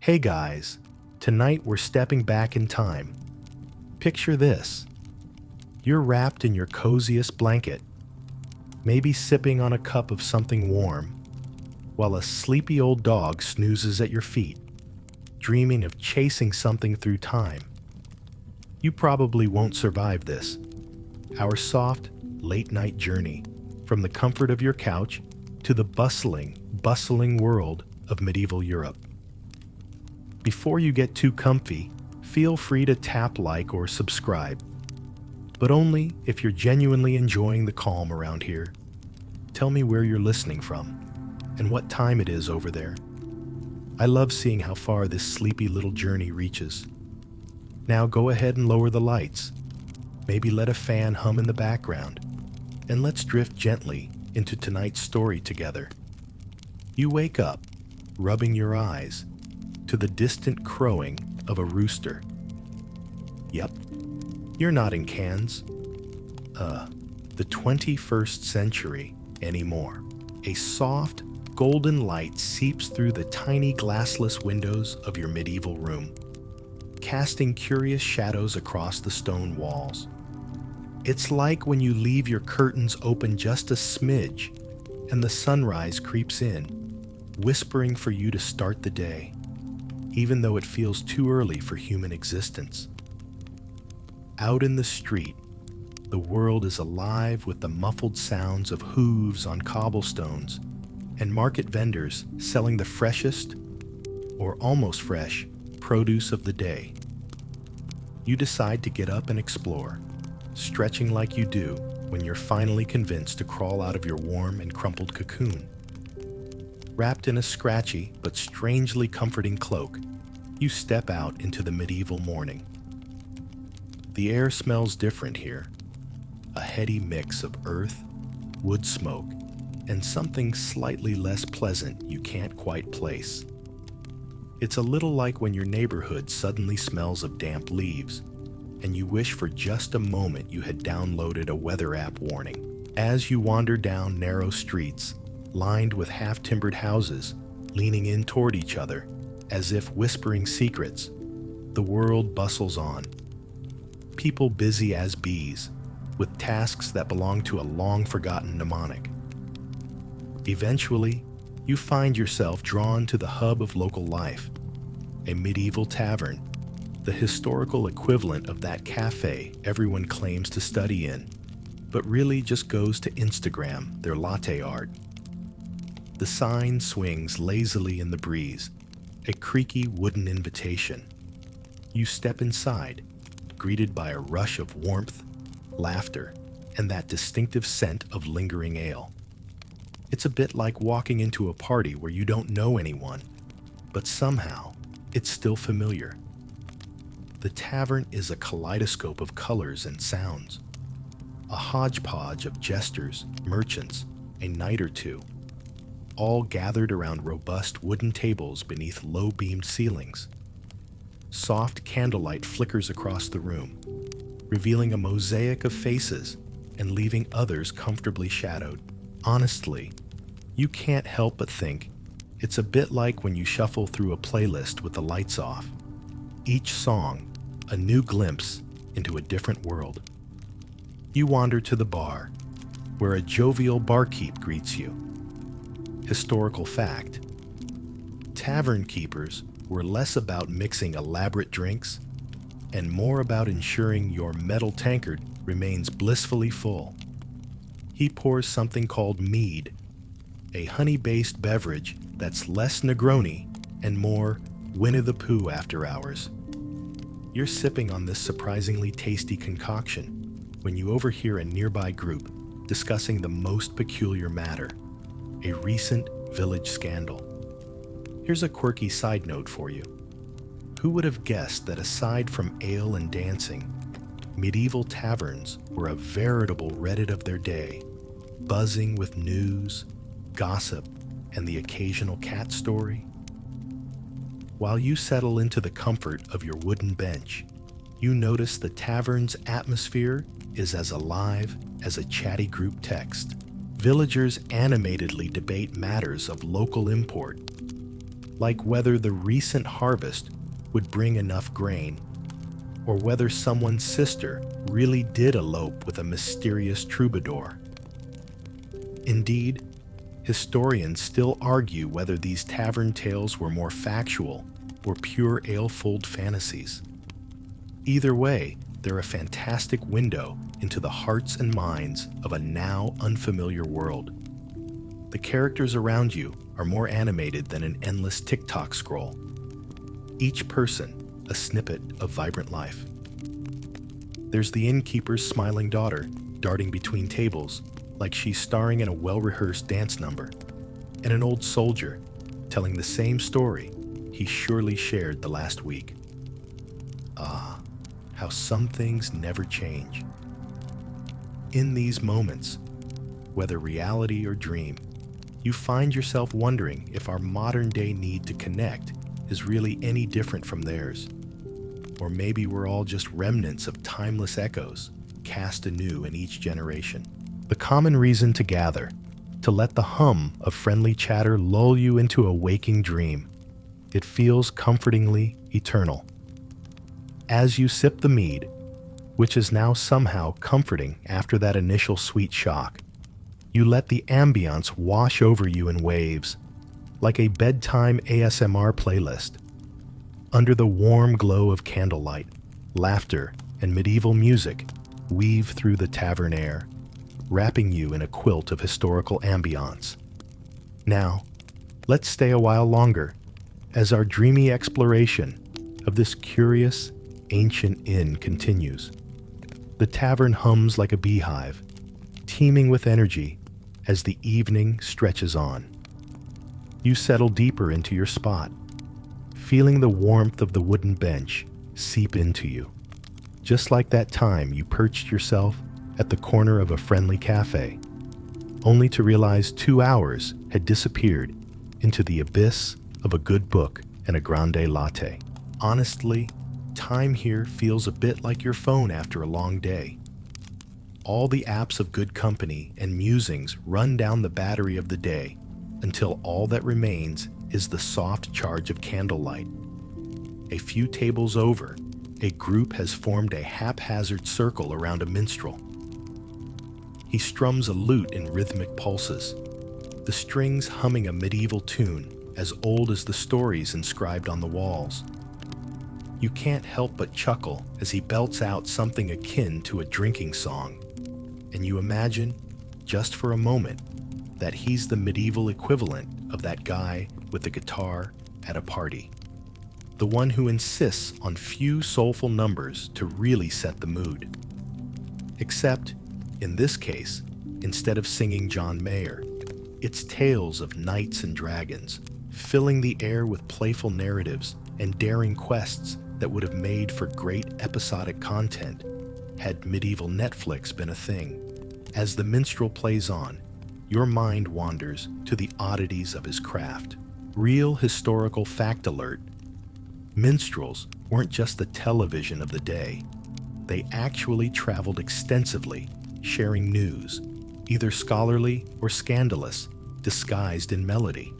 Hey guys, tonight we're stepping back in time. Picture this. You're wrapped in your coziest blanket, maybe sipping on a cup of something warm, while a sleepy old dog snoozes at your feet, dreaming of chasing something through time. You probably won't survive this. Our soft, late-night journey from the comfort of your couch to the bustling world of medieval Europe. Before you get too comfy, feel free to tap like or subscribe, but only if you're genuinely enjoying the calm around here. Tell me where you're listening from and what time it is over there. I love seeing how far this sleepy little journey reaches. Now go ahead and lower the lights. Maybe let a fan hum in the background, and let's drift gently into tonight's story together. You wake up, rubbing your eyes, to the distant crowing of a rooster. Yep, you're not in Cannes, the 21st century anymore. A soft, golden light seeps through the tiny glassless windows of your medieval room, casting curious shadows across the stone walls. It's like when you leave your curtains open just a smidge, and the sunrise creeps in, whispering for you to start the day, even though it feels too early for human existence. Out in the street, the world is alive with the muffled sounds of hooves on cobblestones and market vendors selling the freshest, or almost fresh, produce of the day. You decide to get up and explore, stretching like you do when you're finally convinced to crawl out of your warm and crumpled cocoon. Wrapped in a scratchy but strangely comforting cloak, you step out into the medieval morning. The air smells different here, a heady mix of earth, wood smoke, and something slightly less pleasant you can't quite place. It's a little like when your neighborhood suddenly smells of damp leaves, and you wish for just a moment you had downloaded a weather app warning. As you wander down narrow streets, lined with half-timbered houses, leaning in toward each other, as if whispering secrets, the world bustles on. People busy as bees, with tasks that belong to a long-forgotten mnemonic. Eventually, you find yourself drawn to the hub of local life, a medieval tavern, the historical equivalent of that cafe everyone claims to study in, but really just goes to Instagram their latte art. The sign swings lazily in the breeze, a creaky wooden invitation. You step inside, greeted by a rush of warmth, laughter, and that distinctive scent of lingering ale. It's a bit like walking into a party where you don't know anyone, but somehow it's still familiar. The tavern is a kaleidoscope of colors and sounds, a hodgepodge of jesters, merchants, a night or two, all gathered around robust wooden tables beneath low-beamed ceilings. Soft candlelight flickers across the room, revealing a mosaic of faces and leaving others comfortably shadowed. Honestly, you can't help but think it's a bit like when you shuffle through a playlist with the lights off. Each song, a new glimpse into a different world. You wander to the bar, where a jovial barkeep greets you. Historical fact: tavern keepers were less about mixing elaborate drinks and more about ensuring your metal tankard remains blissfully full. He pours something called mead, a honey-based beverage that's less Negroni and more Winnie-the-Pooh after hours. You're sipping on this surprisingly tasty concoction when you overhear a nearby group discussing the most peculiar matter, a recent village scandal. Here's a quirky side note for you. Who would have guessed that aside from ale and dancing, medieval taverns were a veritable Reddit of their day, buzzing with news, gossip, and the occasional cat story? While you settle into the comfort of your wooden bench, you notice the tavern's atmosphere is as alive as a chatty group text. Villagers animatedly debate matters of local import. like whether the recent harvest would bring enough grain, or whether someone's sister really did elope with a mysterious troubadour. Indeed, historians still argue whether these tavern tales were more factual or pure ale-fulled fantasies. Either way, they're a fantastic window into the hearts and minds of a now unfamiliar world. The characters around you are more animated than an endless TikTok scroll. Each person a snippet of vibrant life. There's the innkeeper's smiling daughter darting between tables like she's starring in a well-rehearsed dance number, and an old soldier telling the same story he surely shared the last week. Ah, how some things never change. In these moments, whether reality or dream, you find yourself wondering if our modern-day need to connect is really any different from theirs. Or maybe we're all just remnants of timeless echoes, cast anew in each generation. The common reason to gather, to let the hum of friendly chatter lull you into a waking dream. It feels comfortingly eternal. As you sip the mead, which is now somehow comforting after that initial sweet shock, you let the ambiance wash over you in waves, like a bedtime ASMR playlist. Under the warm glow of candlelight, laughter and medieval music weave through the tavern air, wrapping you in a quilt of historical ambiance. Now, let's stay a while longer as our dreamy exploration of this curious, ancient inn continues. The tavern hums like a beehive, teeming with energy as the evening stretches on. You settle deeper into your spot, feeling the warmth of the wooden bench seep into you, just like that time you perched yourself at the corner of a friendly cafe, only to realize 2 hours had disappeared into the abyss of a good book and a grande latte. Honestly, time here feels a bit like your phone after a long day. All the apps of good company and musings run down the battery of the day until all that remains is the soft charge of candlelight. A few tables over, a group has formed a haphazard circle around a minstrel. He strums a lute in rhythmic pulses, the strings humming a medieval tune as old as the stories inscribed on the walls. You can't help but chuckle as he belts out something akin to a drinking song, and you imagine, just for a moment, that he's the medieval equivalent of that guy with the guitar at a party. The one who insists on few soulful numbers to really set the mood. Except, in this case, instead of singing John Mayer, it's tales of knights and dragons, filling the air with playful narratives and daring quests that would have made for great episodic content had medieval Netflix been a thing. As the minstrel plays on, your mind wanders to the oddities of his craft. Real historical fact alert: minstrels weren't just the television of the day. They actually traveled extensively, sharing news, either scholarly or scandalous, disguised in melody.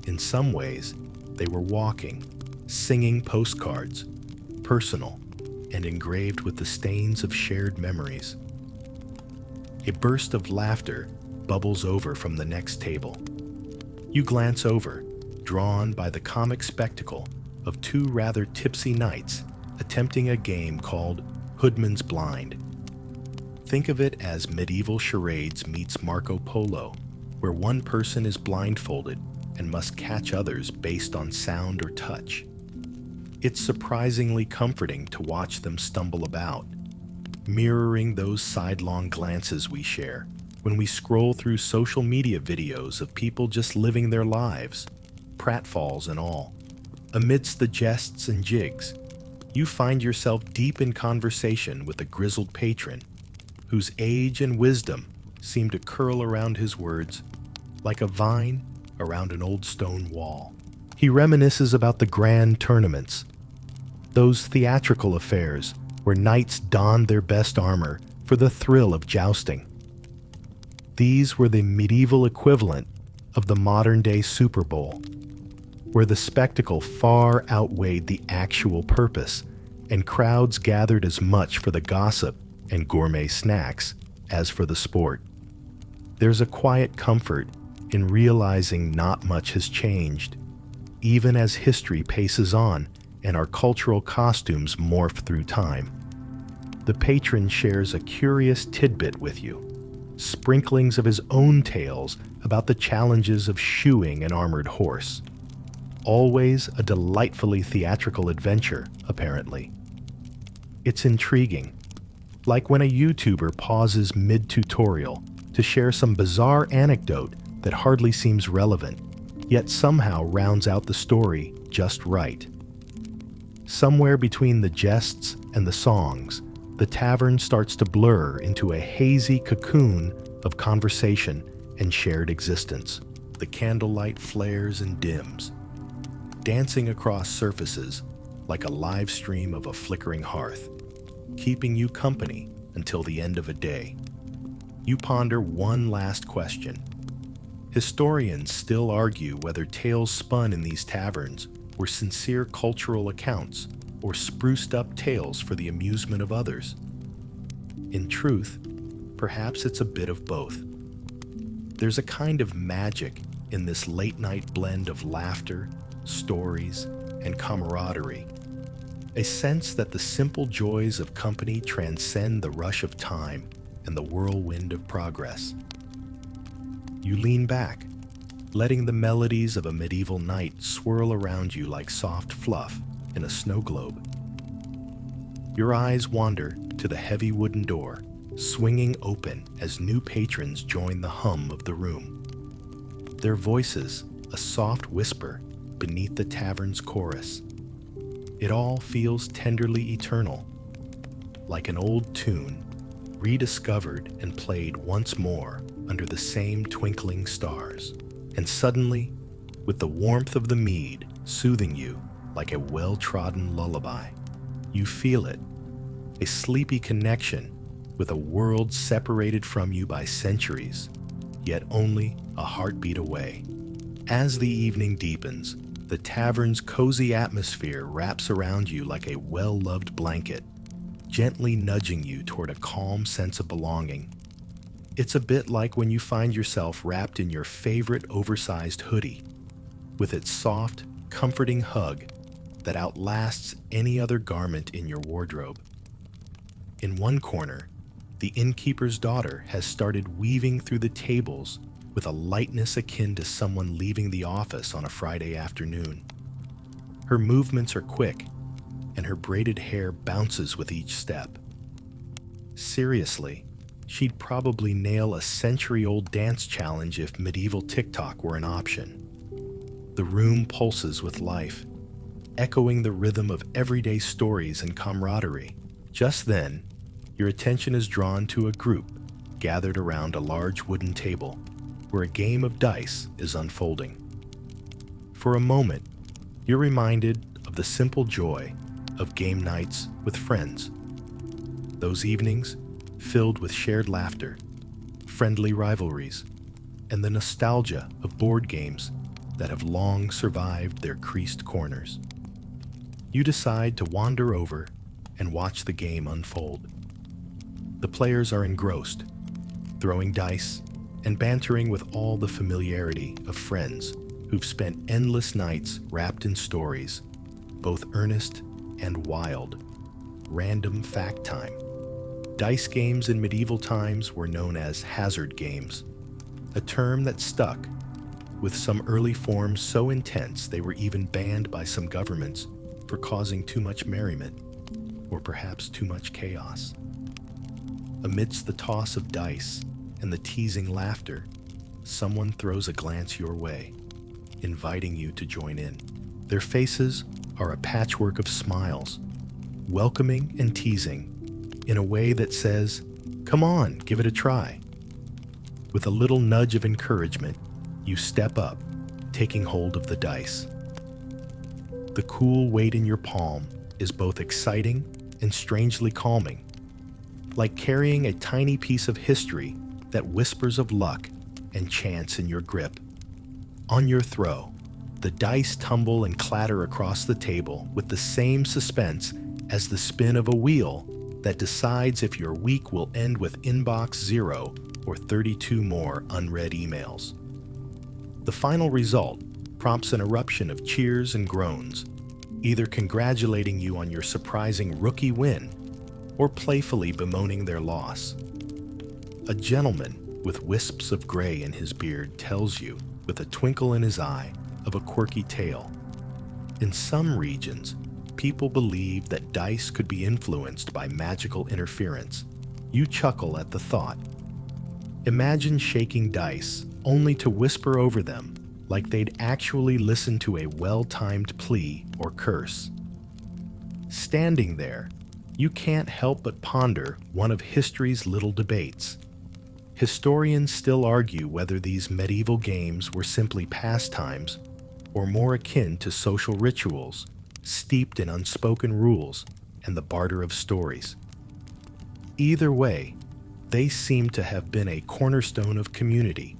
In some ways, they were walking, singing postcards, personal and engraved with the stains of shared memories. A burst of laughter bubbles over from the next table. You glance over, drawn by the comic spectacle of 2 rather tipsy knights attempting a game called Hoodman's Blind. Think of it as medieval charades meets Marco Polo, where one person is blindfolded and must catch others based on sound or touch. It's surprisingly comforting to watch them stumble about, mirroring those sidelong glances we share when we scroll through social media videos of people just living their lives, pratfalls and all. Amidst the jests and jigs, you find yourself deep in conversation with a grizzled patron whose age and wisdom seem to curl around his words like a vine around an old stone wall. He reminisces about the grand tournaments, those theatrical affairs where knights donned their best armor for the thrill of jousting. These were the medieval equivalent of the modern-day Super Bowl. where the spectacle far outweighed the actual purpose, and crowds gathered as much for the gossip and gourmet snacks as for the sport. There's a quiet comfort in realizing not much has changed, even as history paces on and our cultural costumes morph through time. The patron shares a curious tidbit with you, sprinklings of his own tales about the challenges of shoeing an armored horse. Always a delightfully theatrical adventure, apparently. It's intriguing, like when a YouTuber pauses mid-tutorial to share some bizarre anecdote that hardly seems relevant, yet somehow rounds out the story just right. Somewhere between the jests and the songs, the tavern starts to blur into a hazy cocoon of conversation and shared existence. The candlelight flares and dims, dancing across surfaces like a live stream of a flickering hearth, keeping you company until the end of a day. You ponder one last question. Historians still argue whether tales spun in these taverns were sincere cultural accounts or spruced up tales for the amusement of others. In truth, perhaps it's a bit of both. There's a kind of magic in this late-night blend of laughter, stories, and camaraderie, a sense that the simple joys of company transcend the rush of time and the whirlwind of progress. You lean back, letting the melodies of a medieval night swirl around you like soft fluff in a snow globe. Your eyes wander to the heavy wooden door, swinging open as new patrons join the hum of the room. Their voices, a soft whisper beneath the tavern's chorus. It all feels tenderly eternal, like an old tune rediscovered and played once more under the same twinkling stars. And suddenly, with the warmth of the mead soothing you like a well-trodden lullaby, you feel it, a sleepy connection with a world separated from you by centuries, yet only a heartbeat away. As the evening deepens, the tavern's cozy atmosphere wraps around you like a well-loved blanket, gently nudging you toward a calm sense of belonging. It's a bit like when you find yourself wrapped in your favorite oversized hoodie, with its soft, comforting hug that outlasts any other garment in your wardrobe. In one corner, the innkeeper's daughter has started weaving through the tables with a lightness akin to someone leaving the office on a Friday afternoon. Her movements are quick, and her braided hair bounces with each step. Seriously, she'd probably nail a century-old dance challenge if medieval TikTok were an option. The room pulses with life, echoing the rhythm of everyday stories and camaraderie. Just then, your attention is drawn to a group gathered around a large wooden table where a game of dice is unfolding. For a moment, you're reminded of the simple joy of game nights with friends. Those evenings filled with shared laughter, friendly rivalries, and the nostalgia of board games that have long survived their creased corners. You decide to wander over and watch the game unfold. The players are engrossed, throwing dice and bantering with all the familiarity of friends who've spent endless nights wrapped in stories, both earnest and wild. Random fact time. Dice games in medieval times were known as hazard games, a term that stuck, with some early forms so intense they were even banned by some governments for causing too much merriment, or perhaps too much chaos. Amidst the toss of dice and the teasing laughter, someone throws a glance your way, inviting you to join in. Their faces are a patchwork of smiles, welcoming and teasing, in a way that says, "Come on, give it a try." With a little nudge of encouragement, you step up, taking hold of the dice. The cool weight in your palm is both exciting and strangely calming, like carrying a tiny piece of history that whispers of luck and chance in your grip. On your throw, The dice tumble and clatter across the table with the same suspense as the spin of a wheel that decides if your week will end with inbox 0 or 32 more unread emails. The final result prompts an eruption of cheers and groans, either congratulating you on your surprising rookie win or playfully bemoaning their loss. A gentleman with wisps of gray in his beard tells you, with a twinkle in his eye, of a quirky tale. In some regions, people believe that dice could be influenced by magical interference. You chuckle at the thought. Imagine shaking dice only to whisper over them like they'd actually listen to a well-timed plea or curse. Standing there, you can't help but ponder one of history's little debates. Historians still argue whether these medieval games were simply pastimes or more akin to social rituals steeped in unspoken rules and the barter of stories. Either way, they seem to have been a cornerstone of community,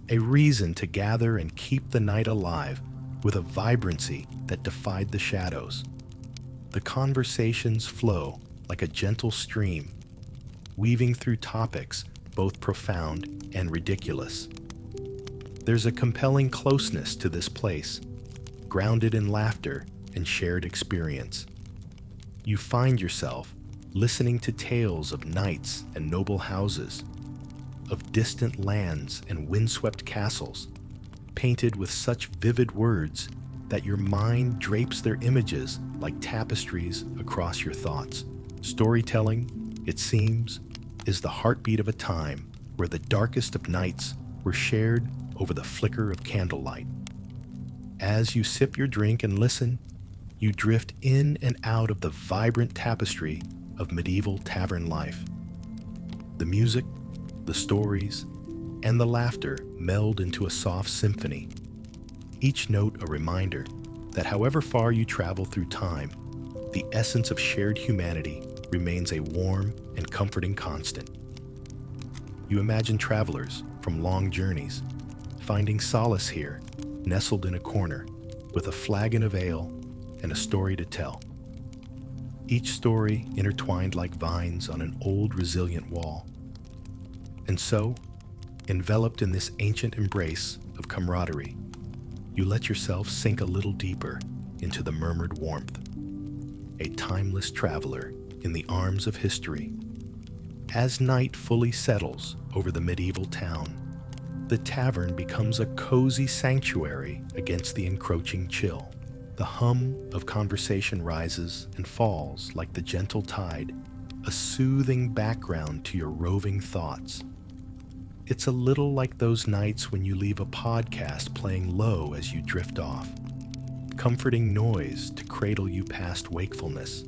a reason to gather and keep the night alive with a vibrancy that defied the shadows. The conversations flow like a gentle stream, weaving through topics both profound and ridiculous. There's a compelling closeness to this place, grounded in laughter and shared experience. You find yourself listening to tales of knights and noble houses, of distant lands and windswept castles, painted with such vivid words that your mind drapes their images like tapestries across your thoughts. Storytelling, it seems, is the heartbeat of a time where the darkest of nights were shared over the flicker of candlelight. As you sip your drink and listen, you drift in and out of the vibrant tapestry of medieval tavern life. The music, the stories, and the laughter meld into a soft symphony, each note a reminder that however far you travel through time, the essence of shared humanity remains a warm and comforting constant. You imagine travelers from long journeys finding solace here, nestled in a corner, with a flagon of ale and a story to tell. Each story intertwined like vines on an old, resilient wall. And so, enveloped in this ancient embrace of camaraderie, you let yourself sink a little deeper into the murmured warmth, a timeless traveler in the arms of history. As night fully settles over the medieval town, the tavern becomes a cozy sanctuary against the encroaching chill. The hum of conversation rises and falls like the gentle tide, a soothing background to your roving thoughts. It's a little like those nights when you leave a podcast playing low as you drift off, comforting noise to cradle you past wakefulness.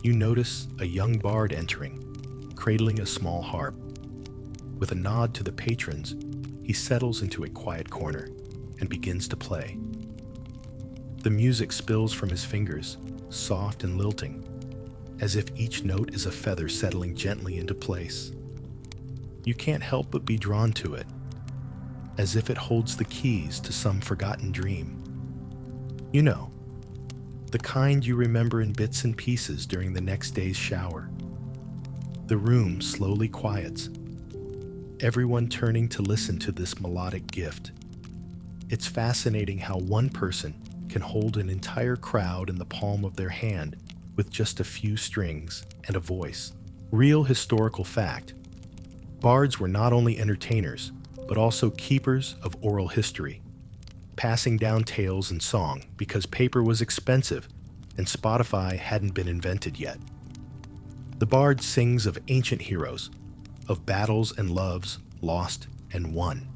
You notice a young bard entering, cradling a small harp. With a nod to the patrons, he settles into a quiet corner and begins to play. The music spills from his fingers, soft and lilting, as if each note is a feather settling gently into place. You can't help but be drawn to it, as if it holds the keys to some forgotten dream. You know, the kind you remember in bits and pieces during the next day's shower. The room slowly quiets, everyone turning to listen to this melodic gift. It's fascinating how one person can hold an entire crowd in the palm of their hand with just a few strings and a voice. Real historical fact: bards were not only entertainers, but also keepers of oral history, passing down tales and song because paper was expensive and Spotify hadn't been invented yet. The bard sings of ancient heroes, of battles and loves lost and won.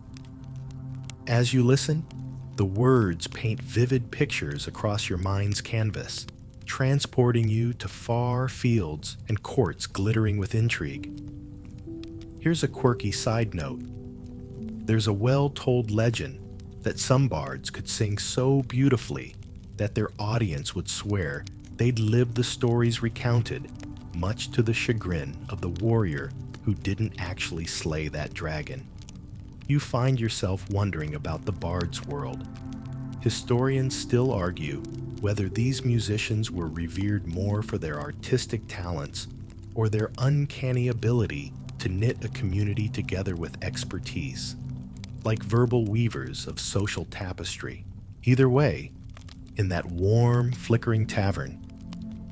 As you listen, the words paint vivid pictures across your mind's canvas, transporting you to far fields and courts glittering with intrigue. Here's a quirky side note. There's a well-told legend that some bards could sing so beautifully that their audience would swear they'd live the stories recounted, much to the chagrin of the warrior who didn't actually slay that dragon. You find yourself wondering about the bard's world. Historians still argue whether these musicians were revered more for their artistic talents or their uncanny ability to knit a community together with expertise, like verbal weavers of social tapestry. Either way, in that warm, flickering tavern,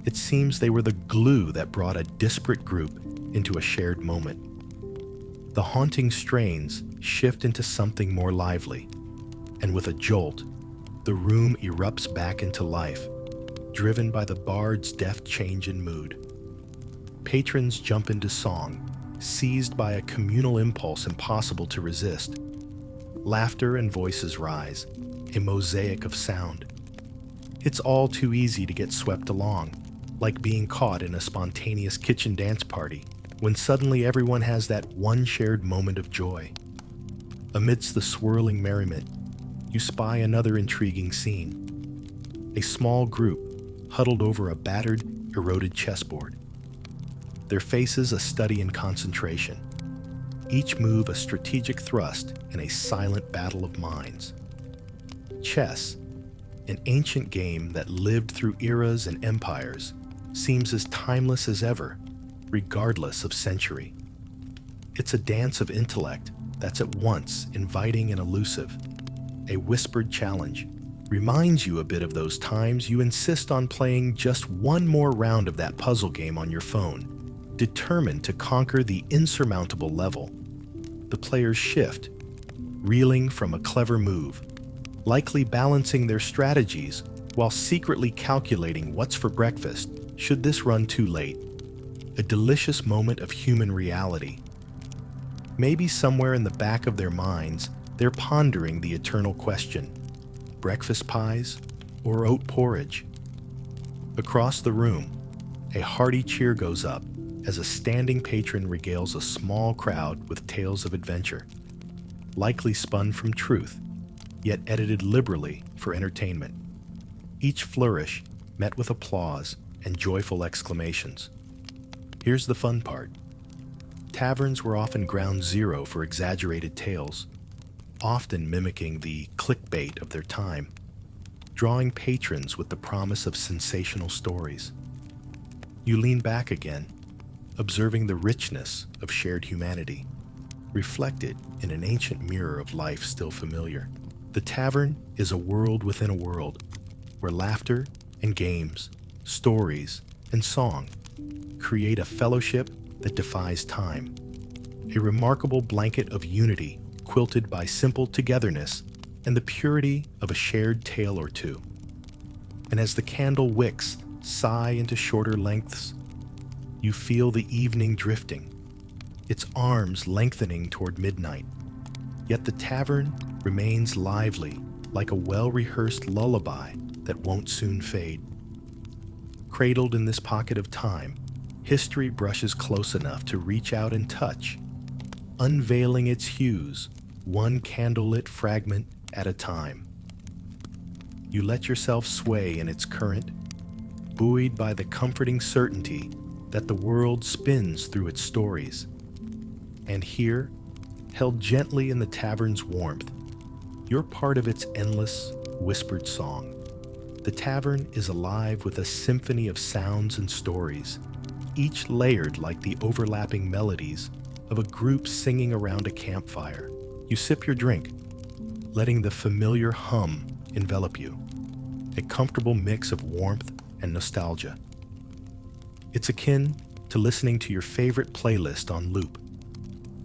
it seems they were the glue that brought a disparate group into a shared moment. The haunting strains shift into something more lively, and with a jolt, the room erupts back into life, driven by the bard's deft change in mood. Patrons jump into song, seized by a communal impulse impossible to resist. Laughter and voices rise, a mosaic of sound. It's all too easy to get swept along, like being caught in a spontaneous kitchen dance party, when suddenly everyone has that one shared moment of joy. Amidst the swirling merriment, you spy another intriguing scene. A small group huddled over a battered, eroded chessboard. Their faces a study in concentration, each move a strategic thrust in a silent battle of minds. Chess, an ancient game that lived through eras and empires, seems as timeless as ever, regardless of century. It's a dance of intellect that's at once inviting and elusive. A whispered challenge reminds you a bit of those times you insist on playing just one more round of that puzzle game on your phone, determined to conquer the insurmountable level. The players shift, reeling from a clever move, likely balancing their strategies while secretly calculating what's for breakfast should this run too late. A delicious moment of human reality. Maybe somewhere in the back of their minds, they're pondering the eternal question: breakfast pies or oat porridge? Across the room, a hearty cheer goes up as a standing patron regales a small crowd with tales of adventure, likely spun from truth, yet edited liberally for entertainment. Each flourish met with applause and joyful exclamations. Here's the fun part. Taverns were often ground zero for exaggerated tales, often mimicking the clickbait of their time, drawing patrons with the promise of sensational stories. You lean back again, observing the richness of shared humanity, reflected in an ancient mirror of life still familiar. The tavern is a world within a world, where laughter and games, stories and song create a fellowship that defies time, a remarkable blanket of unity quilted by simple togetherness and the purity of a shared tale or two. And as the candle wicks sigh into shorter lengths, you feel the evening drifting, its arms lengthening toward midnight. Yet the tavern remains lively, like a well-rehearsed lullaby that won't soon fade. Cradled in this pocket of time, history brushes close enough to reach out and touch, unveiling its hues, one candlelit fragment at a time. You let yourself sway in its current, buoyed by the comforting certainty that the world spins through its stories. And here, held gently in the tavern's warmth, you're part of its endless, whispered song. The tavern is alive with a symphony of sounds and stories, each layered like the overlapping melodies of a group singing around a campfire. You sip your drink, letting the familiar hum envelop you, a comfortable mix of warmth and nostalgia. It's akin to listening to your favorite playlist on loop,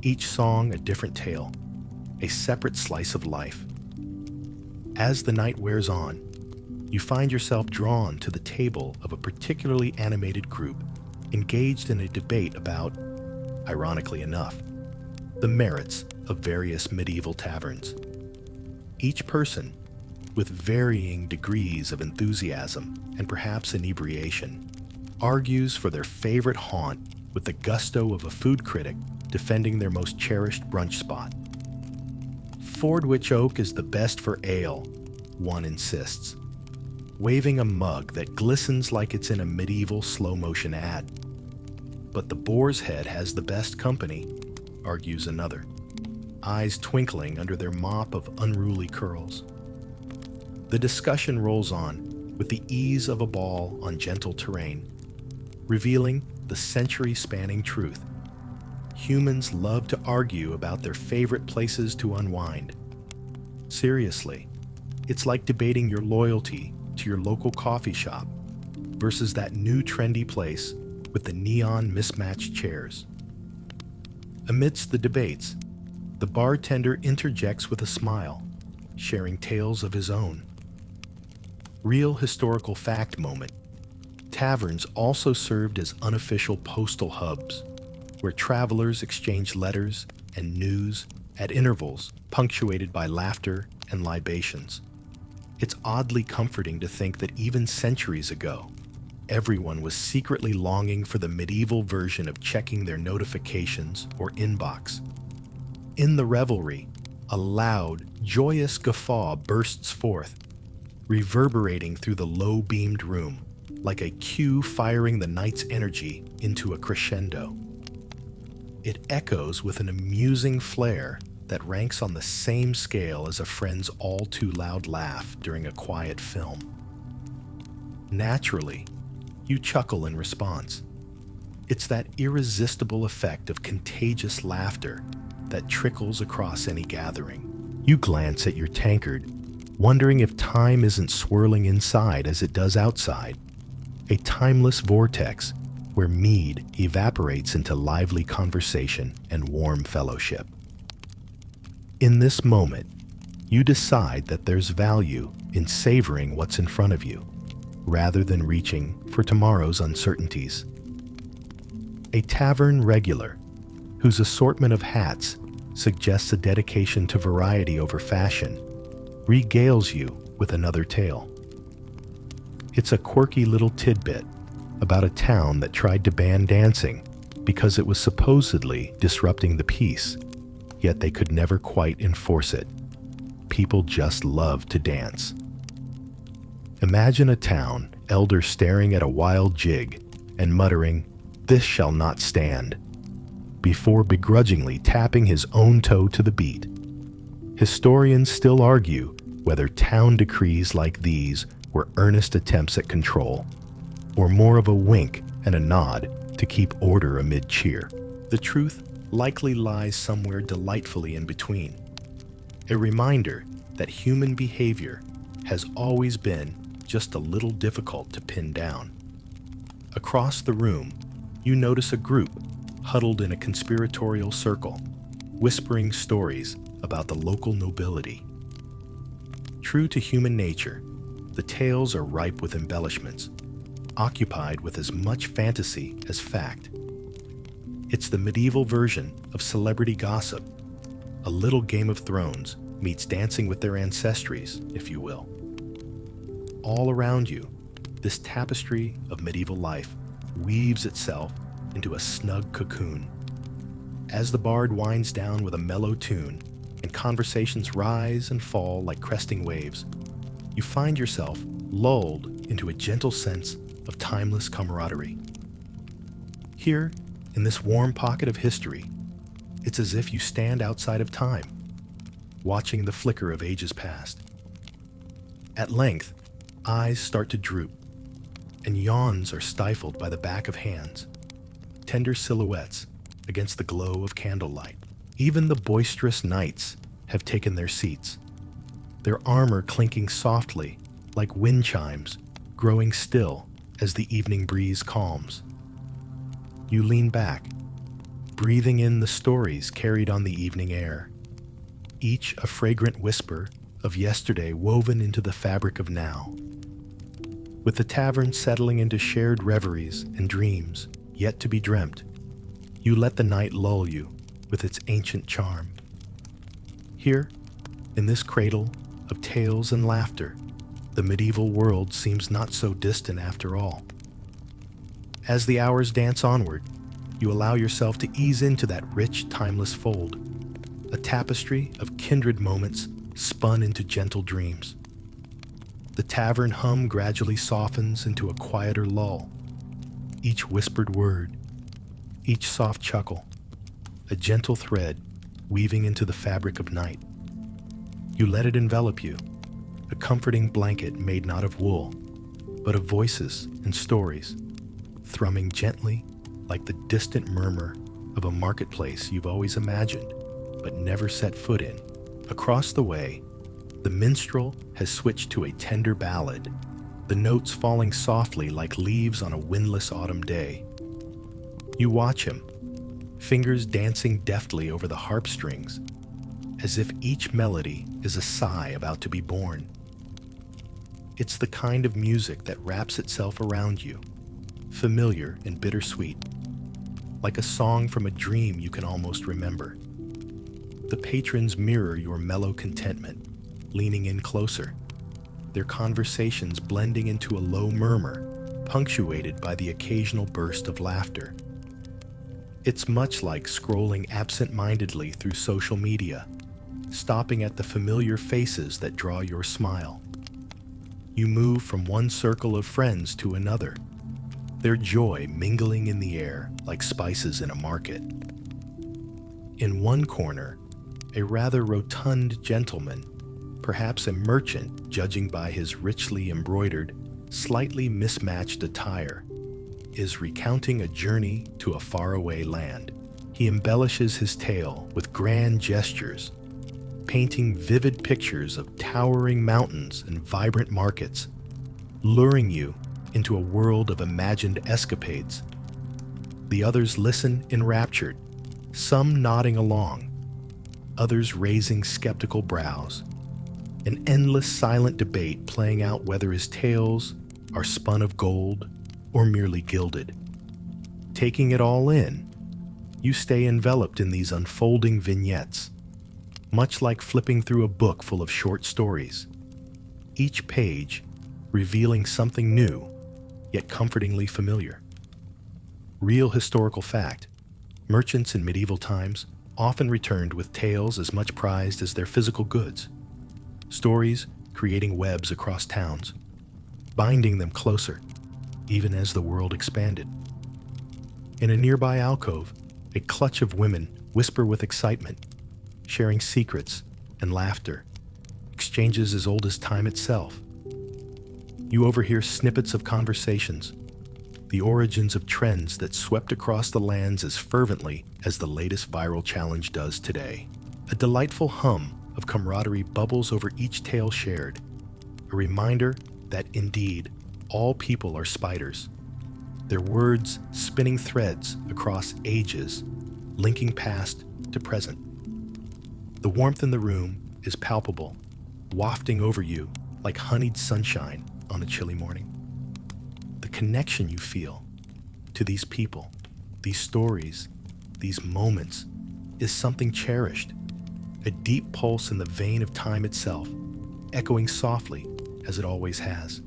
each song a different tale, a separate slice of life. As the night wears on, you find yourself drawn to the table of a particularly animated group, engaged in a debate about, ironically enough, the merits of various medieval taverns. Each person, with varying degrees of enthusiasm and perhaps inebriation, argues for their favorite haunt with the gusto of a food critic defending their most cherished brunch spot. Fordwich Oak is the best for ale, one insists, waving a mug that glistens like it's in a medieval slow-motion ad. But the Boar's Head has the best company, argues another, eyes twinkling under their mop of unruly curls. The discussion rolls on with the ease of a ball on gentle terrain, revealing the century-spanning truth. Humans love to argue about their favorite places to unwind. Seriously, it's like debating your loyalty to your local coffee shop versus that new trendy place with the neon mismatched chairs. Amidst the debates, the bartender interjects with a smile, sharing tales of his own. Real historical fact moment. Taverns also served as unofficial postal hubs, where travelers exchanged letters and news at intervals punctuated by laughter and libations. It's oddly comforting to think that even centuries ago, everyone was secretly longing for the medieval version of checking their notifications or inbox. In the revelry, a loud, joyous guffaw bursts forth, reverberating through the low-beamed room, like a cue firing the night's energy into a crescendo. It echoes with an amusing flair that ranks on the same scale as a friend's all-too-loud laugh during a quiet film. Naturally, you chuckle in response. It's that irresistible effect of contagious laughter that trickles across any gathering. You glance at your tankard, wondering if time isn't swirling inside as it does outside, a timeless vortex where mead evaporates into lively conversation and warm fellowship. In this moment, you decide that there's value in savoring what's in front of you, rather than reaching for tomorrow's uncertainties. A tavern regular, whose assortment of hats suggests a dedication to variety over fashion, regales you with another tale. It's a quirky little tidbit about a town that tried to ban dancing because it was supposedly disrupting the peace, yet they could never quite enforce it. People just love to dance. Imagine a town elder staring at a wild jig and muttering, "This shall not stand," before begrudgingly tapping his own toe to the beat. Historians still argue whether town decrees like these were earnest attempts at control, or more of a wink and a nod to keep order amid cheer. The truth likely lies somewhere delightfully in between. A reminder that human behavior has always been just a little difficult to pin down. Across the room, you notice a group huddled in a conspiratorial circle, whispering stories about the local nobility. True to human nature, the tales are ripe with embellishments, occupied with as much fantasy as fact. It's the medieval version of celebrity gossip, a little Game of Thrones meets Dancing with Their Ancestries, if you will. All around you, this tapestry of medieval life weaves itself into a snug cocoon. As the bard winds down with a mellow tune and conversations rise and fall like cresting waves, you find yourself lulled into a gentle sense of timeless camaraderie. Here, in this warm pocket of history, it's as if you stand outside of time, watching the flicker of ages past. At length, eyes start to droop, and yawns are stifled by the back of hands, tender silhouettes against the glow of candlelight. Even the boisterous knights have taken their seats, their armor clinking softly like wind chimes, growing still as the evening breeze calms. You lean back, breathing in the stories carried on the evening air, each a fragrant whisper of yesterday woven into the fabric of now. With the tavern settling into shared reveries and dreams yet to be dreamt, you let the night lull you with its ancient charm. Here, in this cradle of tales and laughter, the medieval world seems not so distant after all. As the hours dance onward, you allow yourself to ease into that rich, timeless fold, a tapestry of kindred moments spun into gentle dreams. The tavern hum gradually softens into a quieter lull, each whispered word, each soft chuckle, a gentle thread weaving into the fabric of night. You let it envelop you, a comforting blanket made not of wool, but of voices and stories, thrumming gently like the distant murmur of a marketplace you've always imagined but never set foot in. Across the way, the minstrel has switched to a tender ballad, the notes falling softly like leaves on a windless autumn day. You watch him, fingers dancing deftly over the harp strings, as if each melody is a sigh about to be born. It's the kind of music that wraps itself around you, familiar and bittersweet, like a song from a dream you can almost remember. The patrons mirror your mellow contentment, leaning in closer, their conversations blending into a low murmur, punctuated by the occasional burst of laughter. It's much like scrolling absent-mindedly through social media, stopping at the familiar faces that draw your smile. You move from one circle of friends to another, their joy mingling in the air like spices in a market. In one corner, a rather rotund gentleman, perhaps a merchant judging by his richly embroidered, slightly mismatched attire, is recounting a journey to a faraway land. He embellishes his tale with grand gestures, painting vivid pictures of towering mountains and vibrant markets, luring you into a world of imagined escapades. The others listen enraptured, some nodding along, others raising skeptical brows, an endless silent debate playing out whether his tales are spun of gold or merely gilded. Taking it all in, you stay enveloped in these unfolding vignettes, much like flipping through a book full of short stories, each page revealing something new, yet comfortingly familiar. Real historical fact: merchants in medieval times often returned with tales as much prized as their physical goods, stories creating webs across towns, binding them closer, even as the world expanded. In a nearby alcove, a clutch of women whisper with excitement, sharing secrets and laughter, exchanges as old as time itself. You overhear snippets of conversations, the origins of trends that swept across the lands as fervently as the latest viral challenge does today. A delightful hum of camaraderie bubbles over each tale shared, a reminder that indeed all people are spiders, their words spinning threads across ages, linking past to present. The warmth in the room is palpable, wafting over you like honeyed sunshine on a chilly morning. The connection you feel to these people, these stories, these moments is something cherished, a deep pulse in the vein of time itself, echoing softly as it always has.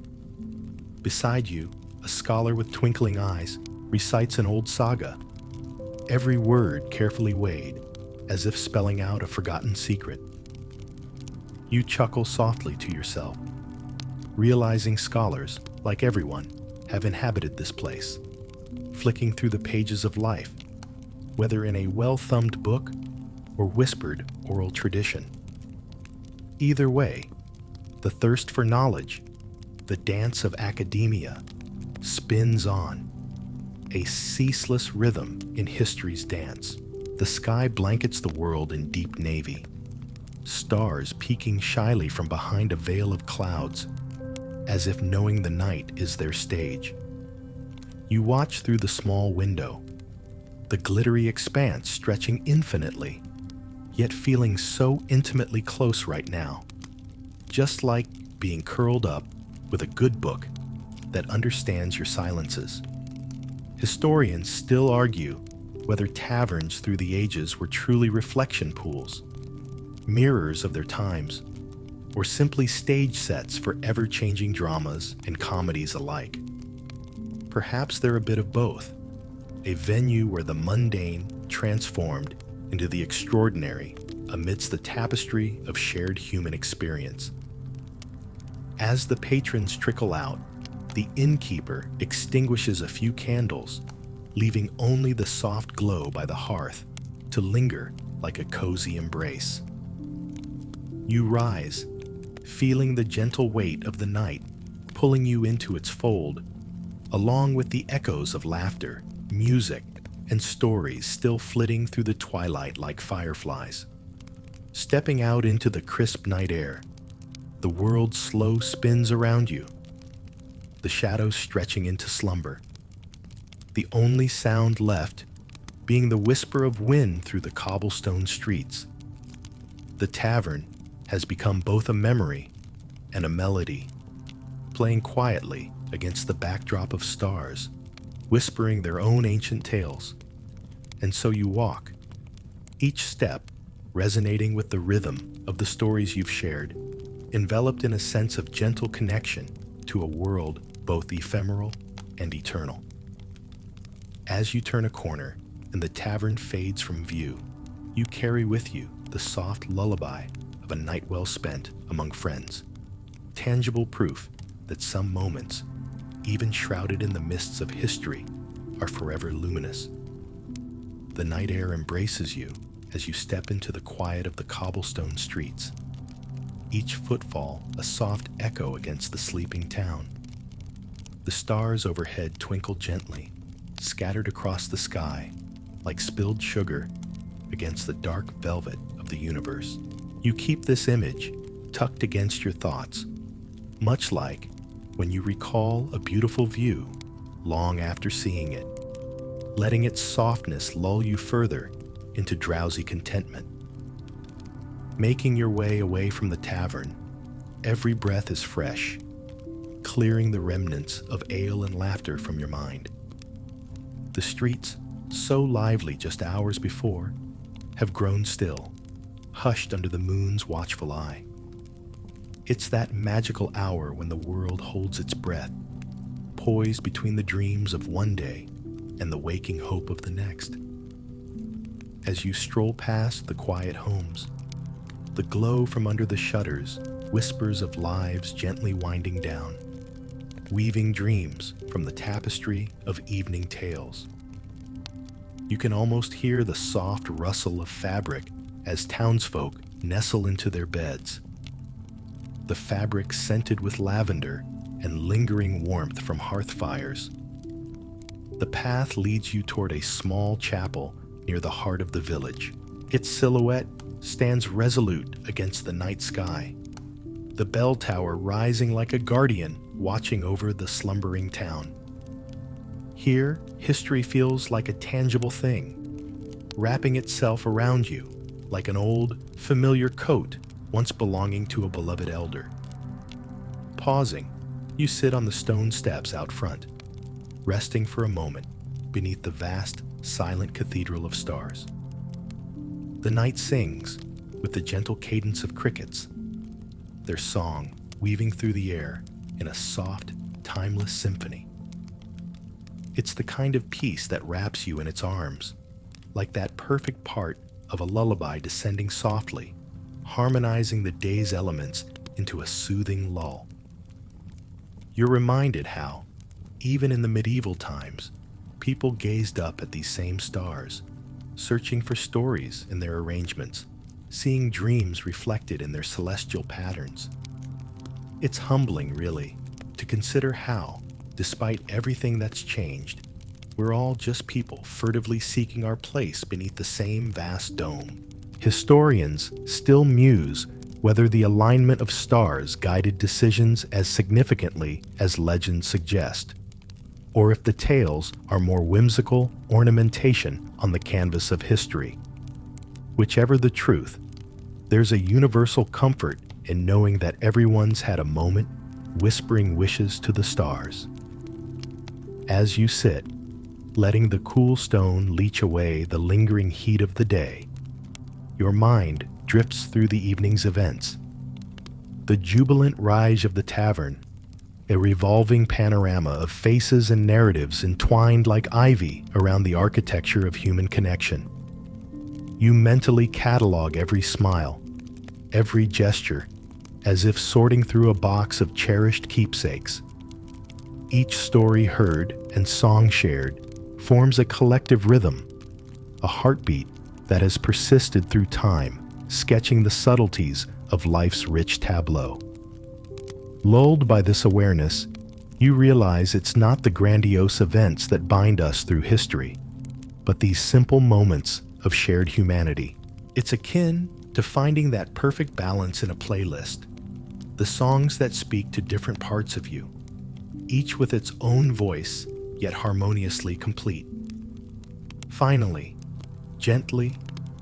Beside you, a scholar with twinkling eyes recites an old saga, every word carefully weighed, as if spelling out a forgotten secret. You chuckle softly to yourself, realizing scholars, like everyone, have inhabited this place, flicking through the pages of life, whether in a well-thumbed book or whispered oral tradition. Either way, the thirst for knowledge, the dance of academia, spins on, a ceaseless rhythm in history's dance. The sky blankets the world in deep navy, stars peeking shyly from behind a veil of clouds, as if knowing the night is their stage. You watch through the small window, the glittery expanse stretching infinitely, yet feeling so intimately close right now, just like being curled up with a good book that understands your silences. Historians still argue whether taverns through the ages were truly reflection pools, mirrors of their times, or simply stage sets for ever-changing dramas and comedies alike. Perhaps they're a bit of both, a venue where the mundane transformed into the extraordinary amidst the tapestry of shared human experience. As the patrons trickle out, the innkeeper extinguishes a few candles, leaving only the soft glow by the hearth to linger like a cozy embrace. You rise, feeling the gentle weight of the night pulling you into its fold, along with the echoes of laughter, music, and stories still flitting through the twilight like fireflies. Stepping out into the crisp night air, the world slow spins around you, the shadows stretching into slumber. The only sound left being the whisper of wind through the cobblestone streets. The tavern has become both a memory and a melody, playing quietly against the backdrop of stars, whispering their own ancient tales. And so you walk, each step resonating with the rhythm of the stories you've shared, enveloped in a sense of gentle connection to a world both ephemeral and eternal. As you turn a corner and the tavern fades from view, you carry with you the soft lullaby of a night well spent among friends, tangible proof that some moments, even shrouded in the mists of history, are forever luminous. The night air embraces you as you step into the quiet of the cobblestone streets, each footfall a soft echo against the sleeping town. The stars overhead twinkle gently, scattered across the sky like spilled sugar against the dark velvet of the universe. You keep this image tucked against your thoughts, much like when you recall a beautiful view long after seeing it, letting its softness lull you further into drowsy contentment. Making your way away from the tavern, every breath is fresh, clearing the remnants of ale and laughter from your mind. The streets, so lively just hours before, have grown still, hushed under the moon's watchful eye. It's that magical hour when the world holds its breath, poised between the dreams of one day and the waking hope of the next. As you stroll past the quiet homes, the glow from under the shutters whispers of lives gently winding down, weaving dreams from the tapestry of evening tales. You can almost hear the soft rustle of fabric as townsfolk nestle into their beds, the fabric scented with lavender and lingering warmth from hearth fires. The path leads you toward a small chapel near the heart of the village. Its silhouette stands resolute against the night sky, the bell tower rising like a guardian watching over the slumbering town. Here, history feels like a tangible thing, wrapping itself around you like an old, familiar coat once belonging to a beloved elder. Pausing, you sit on the stone steps out front, resting for a moment beneath the vast, silent cathedral of stars. The night sings with the gentle cadence of crickets, their song weaving through the air in a soft, timeless symphony. It's the kind of peace that wraps you in its arms, like that perfect part of a lullaby descending softly, harmonizing the day's elements into a soothing lull. You're reminded how, even in the medieval times, people gazed up at these same stars, searching for stories in their arrangements, seeing dreams reflected in their celestial patterns. It's humbling, really, to consider how, despite everything that's changed, we're all just people furtively seeking our place beneath the same vast dome. Historians still muse whether the alignment of stars guided decisions as significantly as legends suggest, or if the tales are more whimsical ornamentation on the canvas of history. Whichever the truth, there's a universal comfort in knowing that everyone's had a moment whispering wishes to the stars. As you sit, letting the cool stone leach away the lingering heat of the day, your mind drifts through the evening's events. The jubilant rise of the tavern, a revolving panorama of faces and narratives entwined like ivy around the architecture of human connection. You mentally catalog every smile, every gesture, as if sorting through a box of cherished keepsakes. Each story heard and song shared forms a collective rhythm, a heartbeat that has persisted through time, sketching the subtleties of life's rich tableau. Lulled by this awareness, you realize it's not the grandiose events that bind us through history, but these simple moments of shared humanity. It's akin to finding that perfect balance in a playlist, the songs that speak to different parts of you, each with its own voice, yet harmoniously complete. Finally, gently,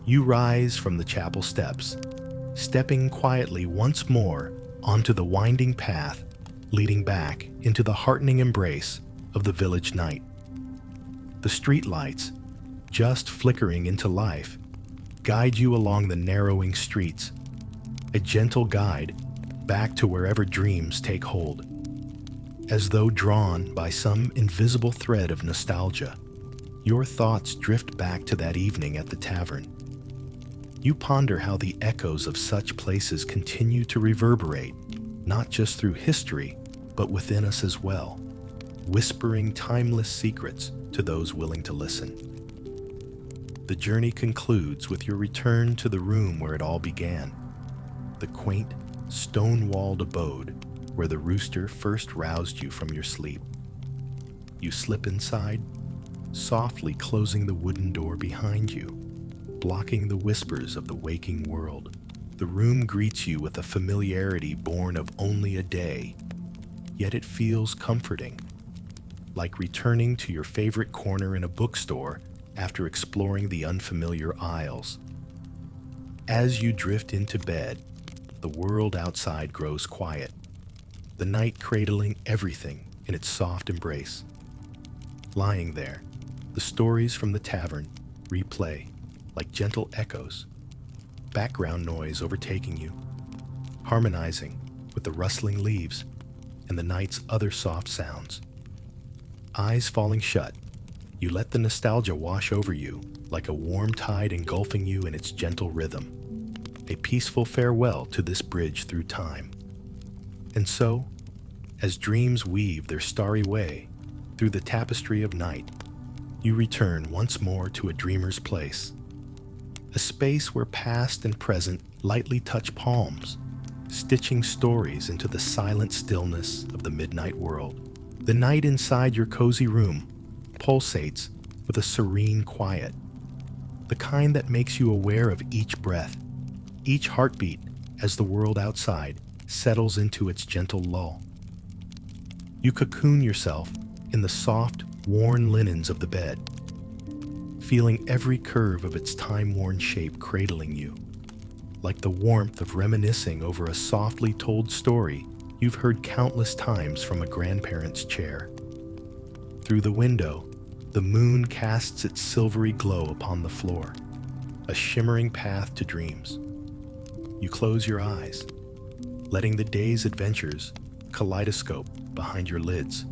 you rise from the chapel steps, stepping quietly once more onto the winding path leading back into the heartening embrace of the village night. The street lights, just flickering into life, guide you along the narrowing streets, a gentle guide back to wherever dreams take hold. As though drawn by some invisible thread of nostalgia, your thoughts drift back to that evening at the tavern. You ponder how the echoes of such places continue to reverberate, not just through history, but within us as well, whispering timeless secrets to those willing to listen. The journey concludes with your return to the room where it all began, the quaint, stone-walled abode where the rooster first roused you from your sleep. You slip inside, softly closing the wooden door behind you, blocking the whispers of the waking world. The room greets you with a familiarity born of only a day, yet it feels comforting, like returning to your favorite corner in a bookstore after exploring the unfamiliar aisles. As you drift into bed, the world outside grows quiet, the night cradling everything in its soft embrace. Lying there, the stories from the tavern replay like gentle echoes, background noise overtaking you, harmonizing with the rustling leaves and the night's other soft sounds. Eyes falling shut, you let the nostalgia wash over you like a warm tide engulfing you in its gentle rhythm, a peaceful farewell to this bridge through time. And so, as dreams weave their starry way through the tapestry of night, you return once more to a dreamer's place, a space where past and present lightly touch palms, stitching stories into the silent stillness of the midnight world. The night inside your cozy room pulsates with a serene quiet, the kind that makes you aware of each breath, each heartbeat as the world outside settles into its gentle lull. You cocoon yourself in the soft, worn linens of the bed, feeling every curve of its time-worn shape cradling you, like the warmth of reminiscing over a softly told story you've heard countless times from a grandparent's chair. Through the window, the moon casts its silvery glow upon the floor, a shimmering path to dreams. You close your eyes, letting the day's adventures kaleidoscope behind your lids.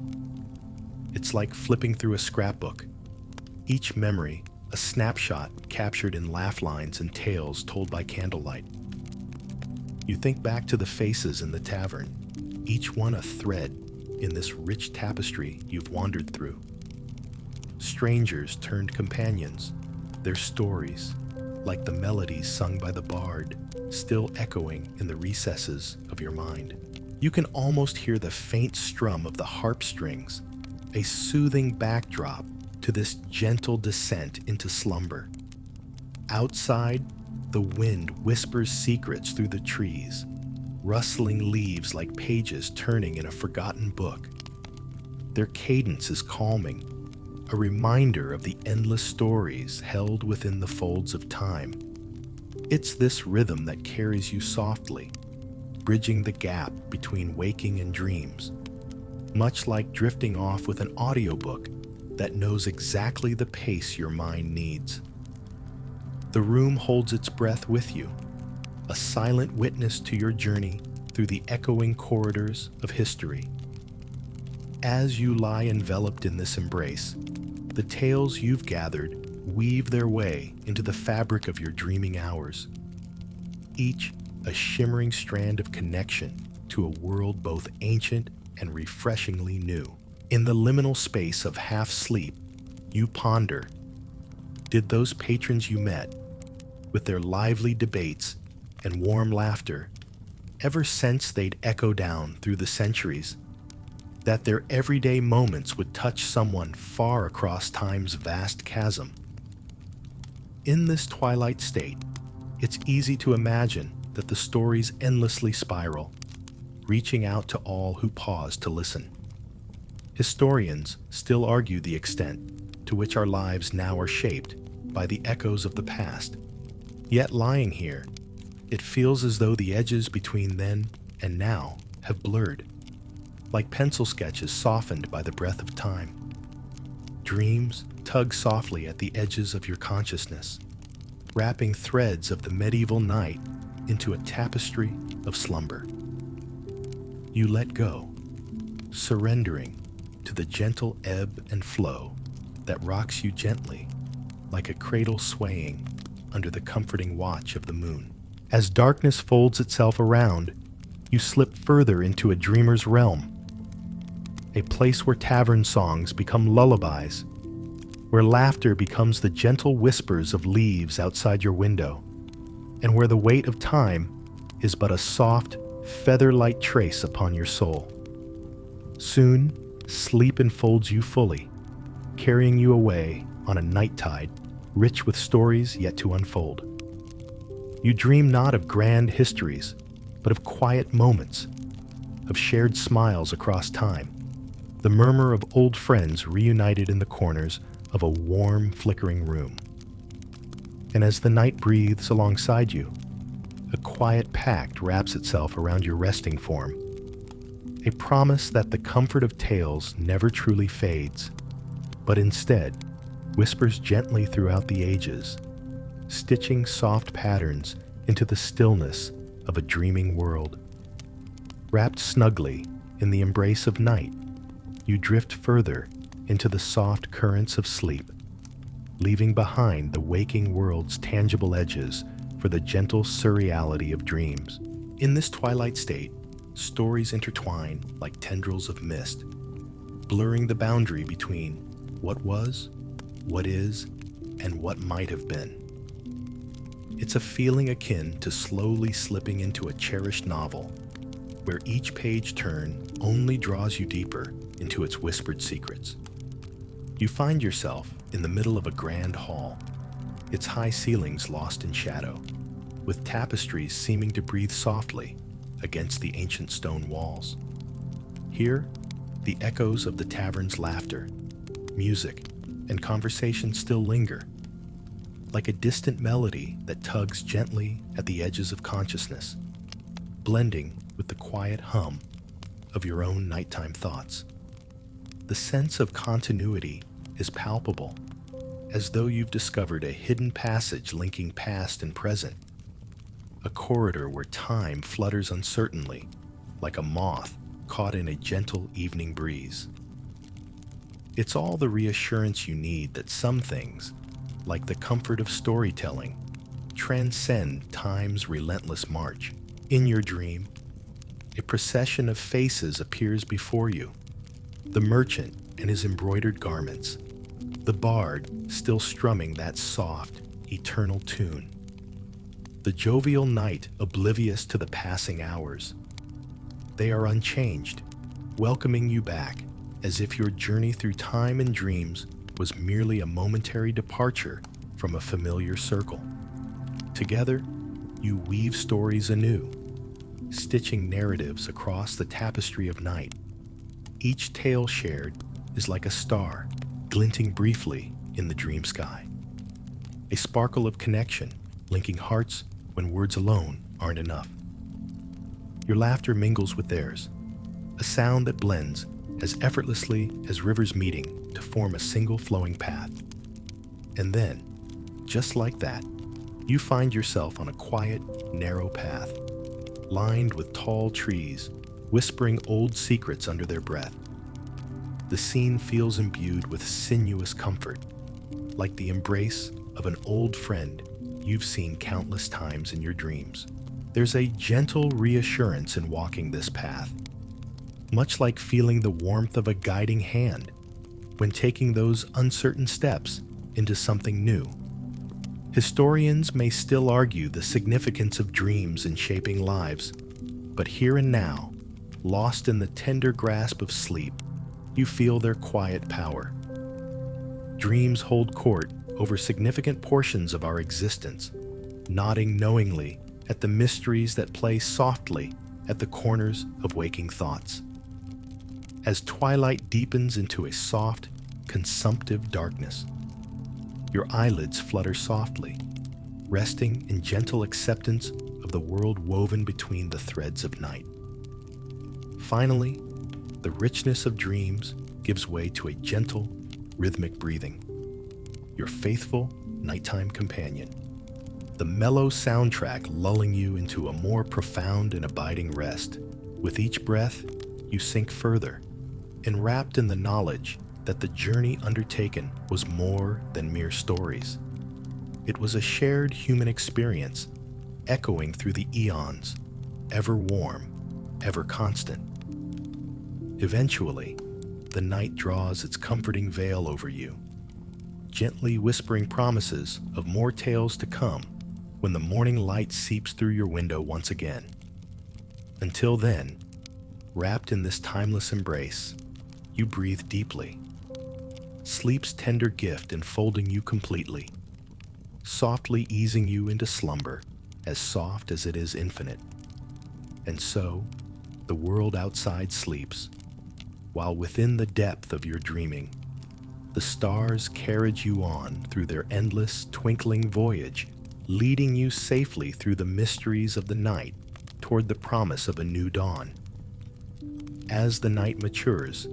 It's like flipping through a scrapbook, each memory a snapshot captured in laugh lines and tales told by candlelight. You think back to the faces in the tavern, each one a thread in this rich tapestry you've wandered through. Strangers turned companions, their stories, like the melodies sung by the bard, still echoing in the recesses of your mind. You can almost hear the faint strum of the harp strings, a soothing backdrop to this gentle descent into slumber. Outside, the wind whispers secrets through the trees, rustling leaves like pages turning in a forgotten book. Their cadence is calming, a reminder of the endless stories held within the folds of time. It's this rhythm that carries you softly, bridging the gap between waking and dreams, much like drifting off with an audiobook that knows exactly the pace your mind needs. The room holds its breath with you, a silent witness to your journey through the echoing corridors of history. As you lie enveloped in this embrace, the tales you've gathered weave their way into the fabric of your dreaming hours, each a shimmering strand of connection to a world both ancient and refreshingly new. In the liminal space of half sleep, you ponder, did those patrons you met, with their lively debates and warm laughter, Ever since they'd echo down through the centuries, that their everyday moments would touch someone far across time's vast chasm. In this twilight state, it's easy to imagine that the stories endlessly spiral, reaching out to all who pause to listen. Historians still argue the extent to which our lives now are shaped by the echoes of the past. Yet lying here, it feels as though the edges between then and now have blurred, like pencil sketches softened by the breath of time. Dreams tug softly at the edges of your consciousness, wrapping threads of the medieval night into a tapestry of slumber. You let go, surrendering to the gentle ebb and flow that rocks you gently, like a cradle swaying under the comforting watch of the moon. As darkness folds itself around, you slip further into a dreamer's realm, a place where tavern songs become lullabies, where laughter becomes the gentle whispers of leaves outside your window, and where the weight of time is but a soft, feather-light trace upon your soul. Soon, sleep enfolds you fully, carrying you away on a night tide rich with stories yet to unfold. You dream not of grand histories, but of quiet moments, of shared smiles across time, the murmur of old friends reunited in the corners of a warm, flickering room. And as the night breathes alongside you, a quiet pact wraps itself around your resting form, a promise that the comfort of tales never truly fades, but instead whispers gently throughout the ages, stitching soft patterns into the stillness of a dreaming world. Wrapped snugly in the embrace of night, you drift further into the soft currents of sleep, leaving behind the waking world's tangible edges for the gentle surreality of dreams. In this twilight state, stories intertwine like tendrils of mist, blurring the boundary between what was, what is, and what might have been. It's a feeling akin to slowly slipping into a cherished novel, where each page turn only draws you deeper into its whispered secrets. You find yourself in the middle of a grand hall, its high ceilings lost in shadow, with tapestries seeming to breathe softly against the ancient stone walls. Here, the echoes of the tavern's laughter, music, and conversation still linger, like a distant melody that tugs gently at the edges of consciousness, blending with the quiet hum of your own nighttime thoughts. The sense of continuity is palpable, as though you've discovered a hidden passage linking past and present, a corridor where time flutters uncertainly, like a moth caught in a gentle evening breeze. It's all the reassurance you need that some things, like the comfort of storytelling, transcend time's relentless march. In your dream, a procession of faces appears before you. The merchant and his embroidered garments, the bard still strumming that soft, eternal tune, the jovial knight oblivious to the passing hours. They are unchanged, welcoming you back as if your journey through time and dreams was merely a momentary departure from a familiar circle. Together, you weave stories anew, stitching narratives across the tapestry of night. Each tale shared is like a star glinting briefly in the dream sky, a sparkle of connection linking hearts when words alone aren't enough. Your laughter mingles with theirs, a sound that blends as effortlessly as rivers meeting to form a single flowing path. And then, just like that, you find yourself on a quiet, narrow path, lined with tall trees, whispering old secrets under their breath. The scene feels imbued with sinuous comfort, like the embrace of an old friend you've seen countless times in your dreams. There's a gentle reassurance in walking this path, much like feeling the warmth of a guiding hand when taking those uncertain steps into something new. Historians may still argue the significance of dreams in shaping lives, But here and now, lost in the tender grasp of sleep, you feel their quiet power. Dreams hold court over significant portions of our existence, nodding knowingly at the mysteries that play softly at the corners of waking thoughts. As twilight deepens into a soft, consumptive darkness, your eyelids flutter softly, resting in gentle acceptance of the world woven between the threads of night. Finally, the richness of dreams gives way to a gentle, rhythmic breathing, your faithful nighttime companion, the mellow soundtrack lulling you into a more profound and abiding rest. With each breath, you sink further, enwrapped in the knowledge that the journey undertaken was more than mere stories. It was a shared human experience, echoing through the eons, ever warm, ever constant. Eventually, the night draws its comforting veil over you, gently whispering promises of more tales to come when the morning light seeps through your window once again. Until then, wrapped in this timeless embrace, you breathe deeply, sleep's tender gift enfolding you completely, softly easing you into slumber, as soft as it is infinite. And so, the world outside sleeps, while within the depth of your dreaming, the stars carriage you on through their endless, twinkling voyage, leading you safely through the mysteries of the night toward the promise of a new dawn. As the night matures,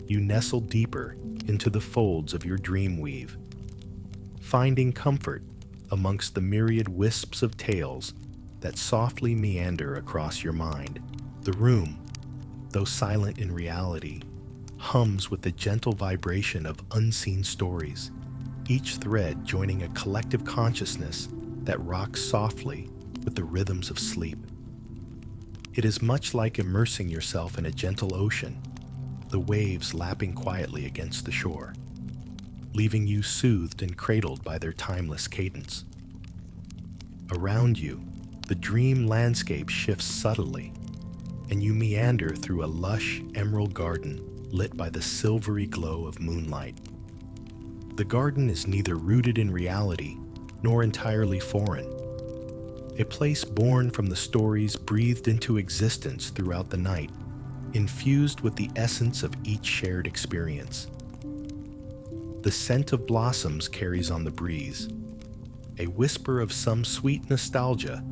you nestle deeper into the folds of your dream weave, finding comfort amongst the myriad wisps of tales that softly meander across your mind. The room, though silent in reality, hums with the gentle vibration of unseen stories, each thread joining a collective consciousness that rocks softly with the rhythms of sleep. It is much like immersing yourself in a gentle ocean, the waves lapping quietly against the shore, leaving you soothed and cradled by their timeless cadence. Around you, the dream landscape shifts subtly, and you meander through a lush emerald garden lit by the silvery glow of moonlight. The garden is neither rooted in reality nor entirely foreign, a place born from the stories breathed into existence throughout the night, infused with the essence of each shared experience. The scent of blossoms carries on the breeze, a whisper of some sweet nostalgia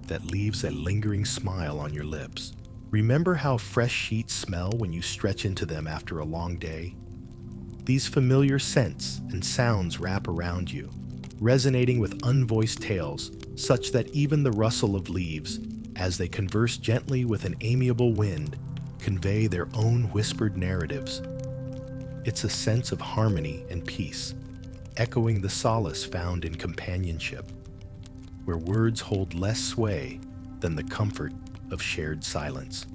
that leaves a lingering smile on your lips. Remember how fresh sheets smell when you stretch into them after a long day? These familiar scents and sounds wrap around you, resonating with unvoiced tales, such that even the rustle of leaves, as they converse gently with an amiable wind, convey their own whispered narratives. It's a sense of harmony and peace, echoing the solace found in companionship, where words hold less sway than the comfort of shared silence.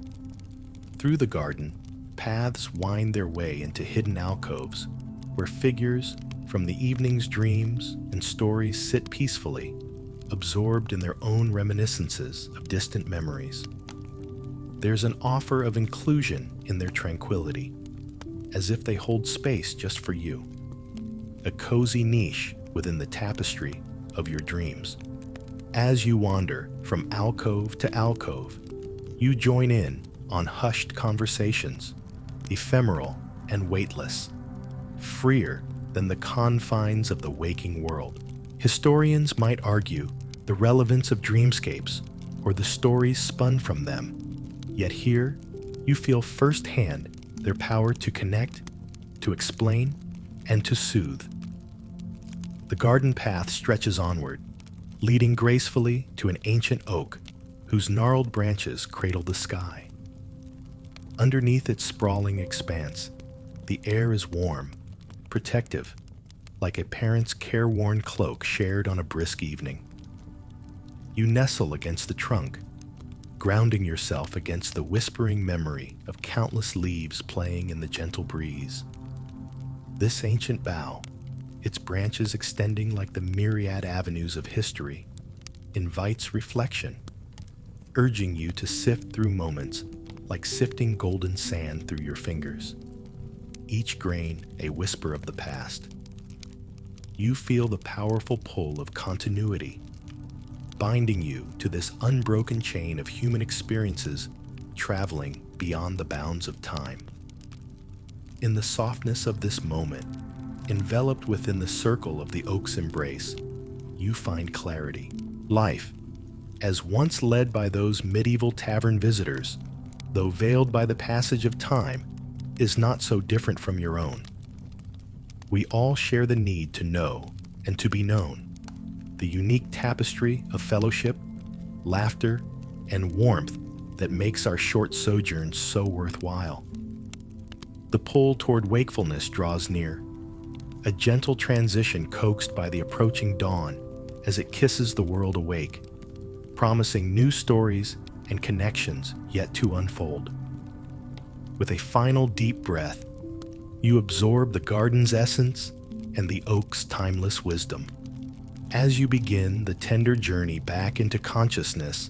Through the garden, paths wind their way into hidden alcoves, where figures from the evening's dreams and stories sit peacefully, absorbed in their own reminiscences of distant memories. There's an offer of inclusion in their tranquility, as if they hold space just for you, a cozy niche within the tapestry of your dreams. As you wander from alcove to alcove, you join in on hushed conversations, ephemeral and weightless, freer than the confines of the waking world. Historians might argue the relevance of dreamscapes or the stories spun from them, yet here you feel firsthand their power to connect, to explain, and to soothe. The garden path stretches onward, leading gracefully to an ancient oak whose gnarled branches cradle the sky. Underneath its sprawling expanse, the air is warm, protective, like a parent's careworn cloak shared on a brisk evening. You nestle against the trunk, grounding yourself against the whispering memory of countless leaves playing in the gentle breeze. This ancient bough, its branches extending like the myriad avenues of history, invites reflection. urging you to sift through moments like sifting golden sand through your fingers, each grain a whisper of the past. You feel the powerful pull of continuity, binding you to this unbroken chain of human experiences traveling beyond the bounds of time. In the softness of this moment, enveloped within the circle of the oak's embrace, you find clarity. Life, as once led by those medieval tavern visitors, though veiled by the passage of time, is not so different from your own. We all share the need to know and to be known, the unique tapestry of fellowship, laughter, and warmth that makes our short sojourn so worthwhile. The pull toward wakefulness draws near, a gentle transition coaxed by the approaching dawn as it kisses the world awake, promising new stories and connections yet to unfold. With a final deep breath, you absorb the garden's essence and the oak's timeless wisdom. As you begin the tender journey back into consciousness,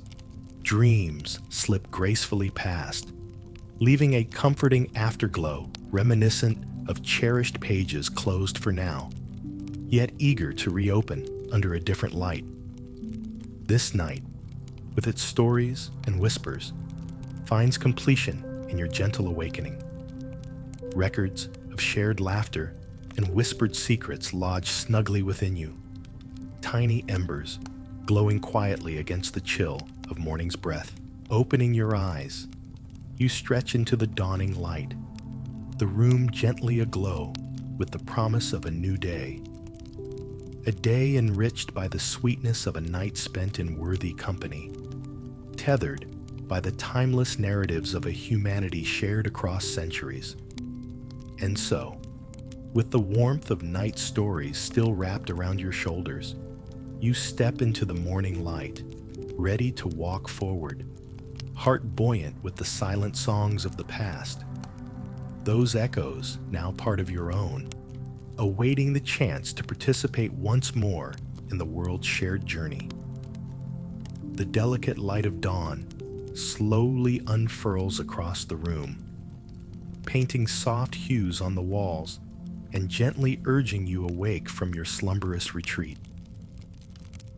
dreams slip gracefully past, leaving a comforting afterglow reminiscent of cherished pages closed for now, yet eager to reopen under a different light. This night, with its stories and whispers, finds completion in your gentle awakening. Records of shared laughter and whispered secrets lodge snugly within you, tiny embers glowing quietly against the chill of morning's breath. Opening your eyes, you stretch into the dawning light, the room gently aglow with the promise of a new day. A day enriched by the sweetness of a night spent in worthy company, tethered by the timeless narratives of a humanity shared across centuries. And so, with the warmth of night stories still wrapped around your shoulders, you step into the morning light, ready to walk forward, heart buoyant with the silent songs of the past. Those echoes, now part of your own, awaiting the chance to participate once more in the world's shared journey. The delicate light of dawn slowly unfurls across the room, painting soft hues on the walls and gently urging you awake from your slumberous retreat.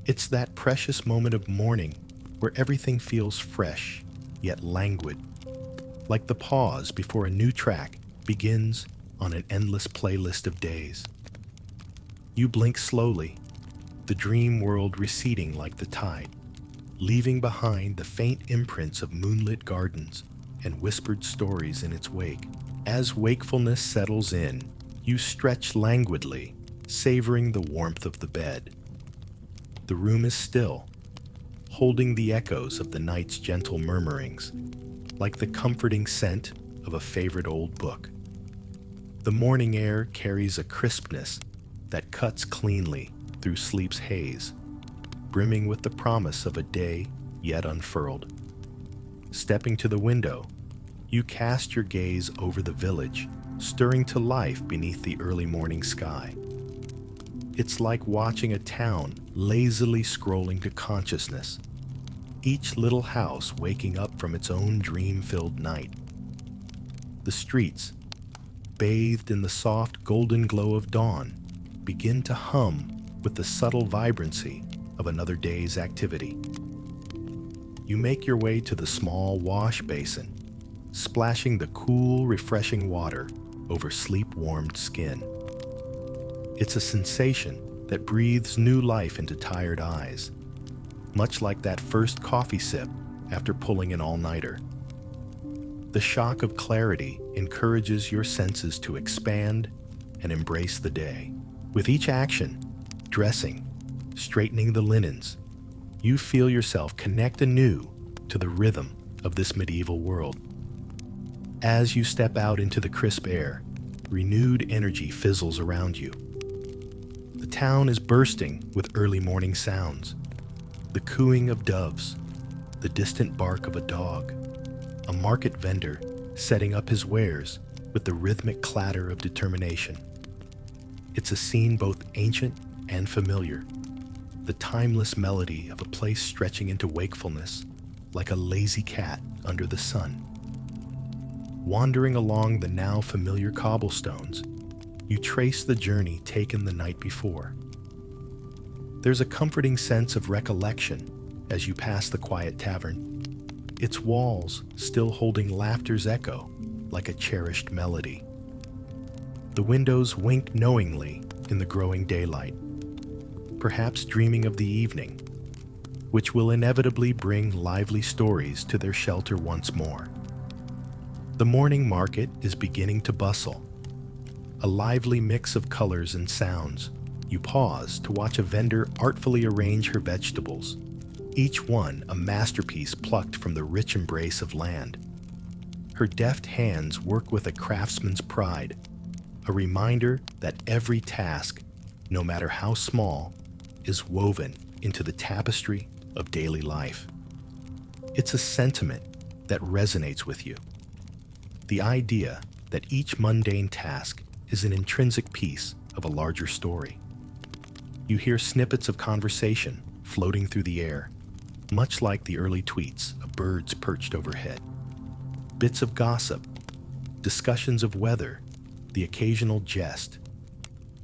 It's that precious moment of morning where everything feels fresh, yet languid, like the pause before a new track begins on an endless playlist of days. You blink slowly, the dream world receding like the tide, leaving behind the faint imprints of moonlit gardens and whispered stories in its wake. As wakefulness settles in, you stretch languidly, savoring the warmth of the bed. The room is still, holding the echoes of the night's gentle murmurings, like the comforting scent of a favorite old book. The morning air carries a crispness that cuts cleanly through sleep's haze, brimming with the promise of a day yet unfurled. Stepping to the window, you cast your gaze over the village, stirring to life beneath the early morning sky. It's like watching a town lazily scrolling to consciousness, each little house waking up from its own dream-filled night. The streets, bathed in the soft golden glow of dawn, begin to hum with the subtle vibrancy of another day's activity. You make your way to the small wash basin, splashing the cool, refreshing water over sleep-warmed skin. It's a sensation that breathes new life into tired eyes, much like that first coffee sip after pulling an all-nighter. The shock of clarity encourages your senses to expand and embrace the day. With each action, dressing, straightening the linens, you feel yourself connect anew to the rhythm of this medieval world. As you step out into the crisp air, renewed energy fizzles around you. The town is bursting with early morning sounds, the cooing of doves, the distant bark of a dog, a market vendor setting up his wares with the rhythmic clatter of determination. It's a scene both ancient and familiar, the timeless melody of a place stretching into wakefulness, like a lazy cat under the sun. Wandering along the now familiar cobblestones, you trace the journey taken the night before. There's a comforting sense of recollection as you pass the quiet tavern, its walls still holding laughter's echo like a cherished melody. The windows wink knowingly in the growing daylight, perhaps dreaming of the evening, which will inevitably bring lively stories to their shelter once more. The morning market is beginning to bustle, a lively mix of colors and sounds. You pause to watch a vendor artfully arrange her vegetables, each one a masterpiece plucked from the rich embrace of land. Her deft hands work with a craftsman's pride, a reminder that every task, no matter how small, is woven into the tapestry of daily life. It's a sentiment that resonates with you. The idea that each mundane task is an intrinsic piece of a larger story. You hear snippets of conversation floating through the air, much like the early tweets of birds perched overhead. Bits of gossip, discussions of weather, the occasional jest.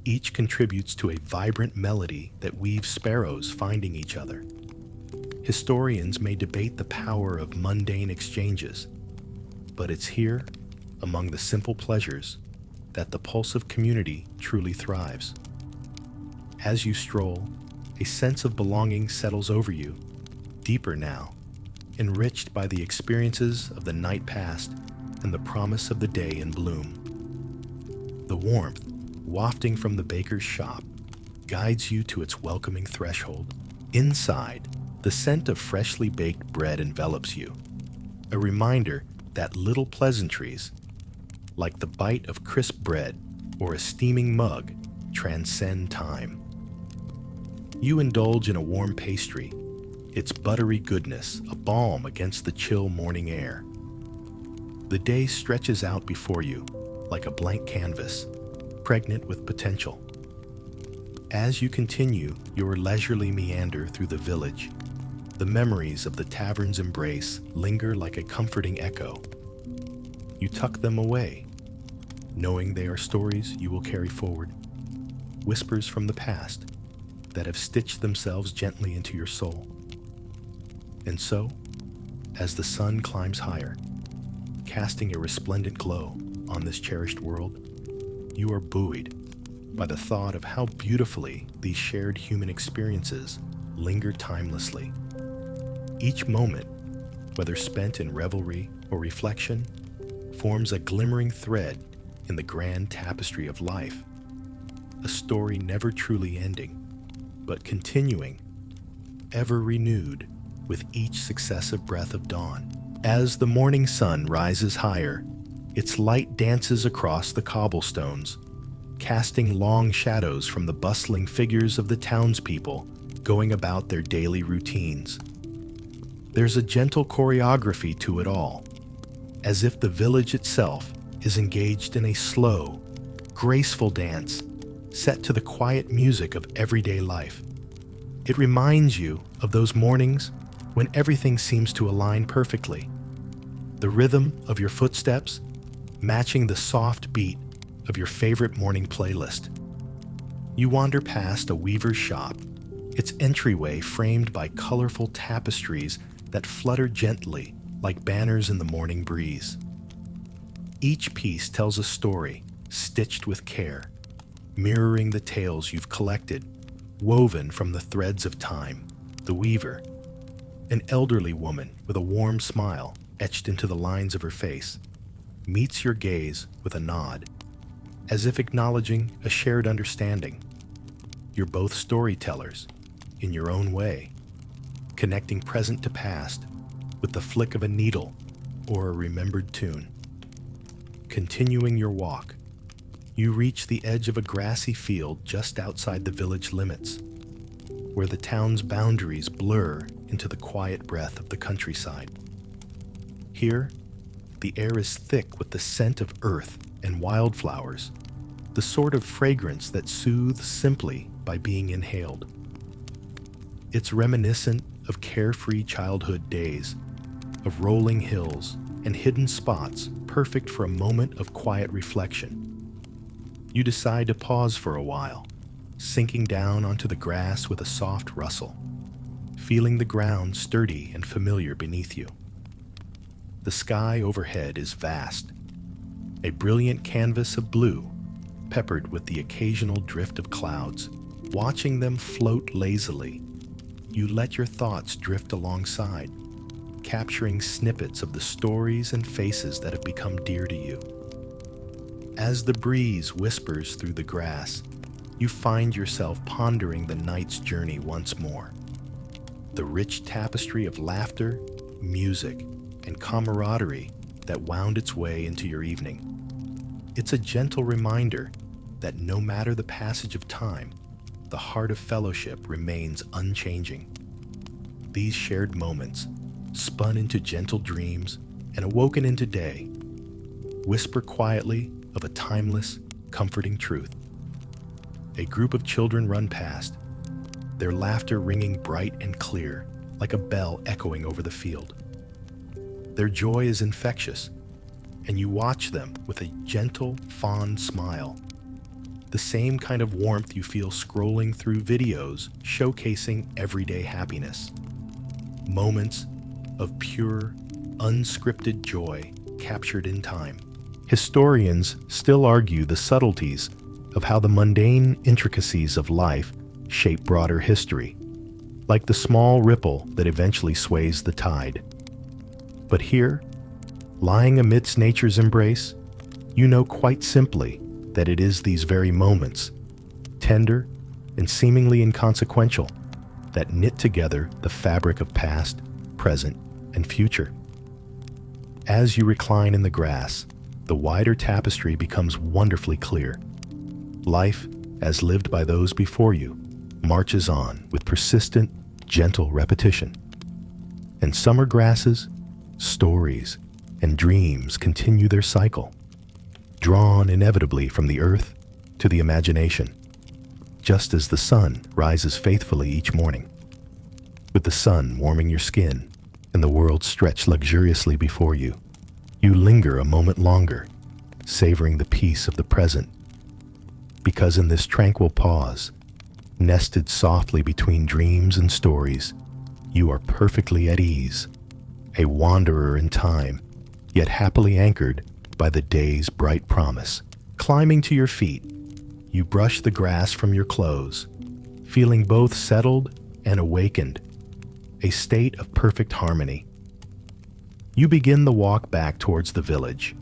Each contributes to a vibrant melody that weaves sparrows finding each other. Historians may debate the power of mundane exchanges, but it's here, among the simple pleasures, that the pulse of community truly thrives. As you stroll, a sense of belonging settles over you, deeper now, enriched by the experiences of the night past and the promise of the day in bloom. The warmth, wafting from the baker's shop, guides you to its welcoming threshold. Inside, the scent of freshly baked bread envelops you, a reminder that little pleasantries, like the bite of crisp bread or a steaming mug, transcend time. You indulge in a warm pastry, its buttery goodness a balm against the chill morning air. The day stretches out before you like a blank canvas, pregnant with potential. As you continue your leisurely meander through the village, the memories of the tavern's embrace linger like a comforting echo. You tuck them away, knowing they are stories you will carry forward, whispers from the past that have stitched themselves gently into your soul. And so, as the sun climbs higher, casting a resplendent glow on this cherished world, you are buoyed by the thought of how beautifully these shared human experiences linger timelessly. Each moment, whether spent in revelry or reflection, forms a glimmering thread in the grand tapestry of life, a story never truly ending, but continuing, ever renewed with each successive breath of dawn. As the morning sun rises higher, its light dances across the cobblestones, casting long shadows from the bustling figures of the townspeople going about their daily routines. There's a gentle choreography to it all, as if the village itself is engaged in a slow, graceful dance set to the quiet music of everyday life. It reminds you of those mornings when everything seems to align perfectly. The rhythm of your footsteps matching the soft beat of your favorite morning playlist. You wander past a weaver's shop, its entryway framed by colorful tapestries that flutter gently like banners in the morning breeze. Each piece tells a story stitched with care, mirroring the tales you've collected, woven from the threads of time. The weaver, an elderly woman with a warm smile etched into the lines of her face, meets your gaze with a nod, as if acknowledging a shared understanding. You're both storytellers, in your own way, connecting present to past with the flick of a needle or a remembered tune. Continuing your walk, you reach the edge of a grassy field just outside the village limits, where the town's boundaries blur into the quiet breath of the countryside. Here, the air is thick with the scent of earth and wildflowers, the sort of fragrance that soothes simply by being inhaled. It's reminiscent of carefree childhood days of rolling hills and hidden spots perfect for a moment of quiet reflection. You decide to pause for a while, sinking down onto the grass with a soft rustle, feeling the ground sturdy and familiar beneath you. The sky overhead is vast, a brilliant canvas of blue, peppered with the occasional drift of clouds. Watching them float lazily, you let your thoughts drift alongside, capturing snippets of the stories and faces that have become dear to you. As the breeze whispers through the grass, you find yourself pondering the night's journey once more. The rich tapestry of laughter, music, and camaraderie that wound its way into your evening. It's a gentle reminder that no matter the passage of time, the heart of fellowship remains unchanging. These shared moments, spun into gentle dreams and awoken into day, whisper quietly of a timeless, comforting truth. A group of children run past, their laughter ringing bright and clear, like a bell echoing over the field. Their joy is infectious, and you watch them with a gentle, fond smile. The same kind of warmth you feel scrolling through videos showcasing everyday happiness. Moments of pure, unscripted joy captured in time. Historians still argue the subtleties of how the mundane intricacies of life shape broader history, like the small ripple that eventually sways the tide. But here, lying amidst nature's embrace, you know quite simply that it is these very moments, tender and seemingly inconsequential, that knit together the fabric of past, present, and future. As you recline in the grass, the wider tapestry becomes wonderfully clear. Life, as lived by those before you, marches on with persistent, gentle repetition. And summer grasses, stories, and dreams continue their cycle, drawn inevitably from the earth to the imagination, just as the sun rises faithfully each morning. With the sun warming your skin and the world stretched luxuriously before you, you linger a moment longer, savoring the peace of the present. Because in this tranquil pause, nested softly between dreams and stories, you are perfectly at ease, a wanderer in time, yet happily anchored by the day's bright promise. Climbing to your feet, you brush the grass from your clothes, feeling both settled and awakened, a state of perfect harmony. You begin the walk back towards the village,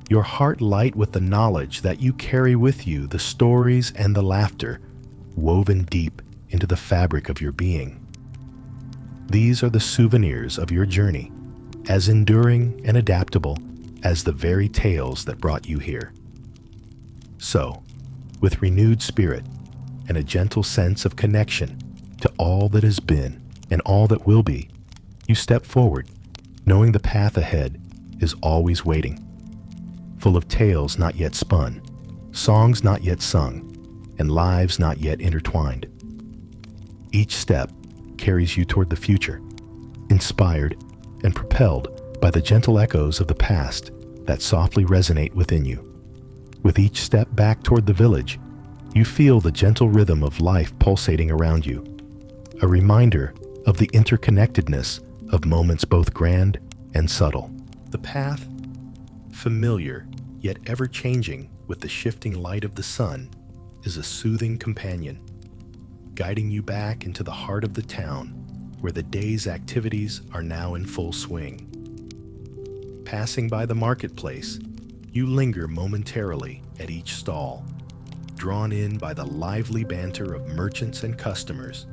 your heart light with the knowledge that you carry with you the stories and the laughter woven deep into the fabric of your being. These are the souvenirs of your journey, as enduring and adaptable as the very tales that brought you here. So, with renewed spirit and a gentle sense of connection to all that has been and all that will be, you step forward, knowing the path ahead is always waiting, full of tales not yet spun, songs not yet sung, and lives not yet intertwined. Each step carries you toward the future, inspired and propelled by the gentle echoes of the past that softly resonate within you. With each step back toward the village, you feel the gentle rhythm of life pulsating around you, a reminder of the interconnectedness of moments both grand and subtle. The path, familiar yet ever-changing with the shifting light of the sun, is a soothing companion, guiding you back into the heart of the town where the day's activities are now in full swing. Passing by the marketplace, you linger momentarily at each stall, drawn in by the lively banter of merchants and customers,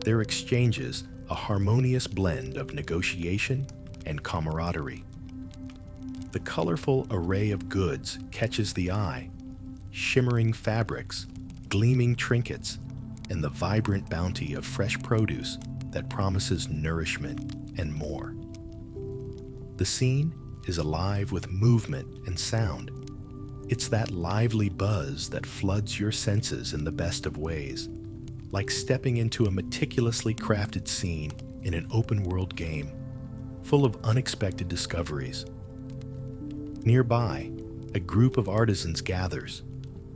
their exchanges a harmonious blend of negotiation and camaraderie. The colorful array of goods catches the eye, shimmering fabrics, gleaming trinkets, and the vibrant bounty of fresh produce that promises nourishment and more. The scene is alive with movement and sound. It's that lively buzz that floods your senses in the best of ways, like stepping into a meticulously crafted scene in an open-world game, full of unexpected discoveries. Nearby, a group of artisans gathers,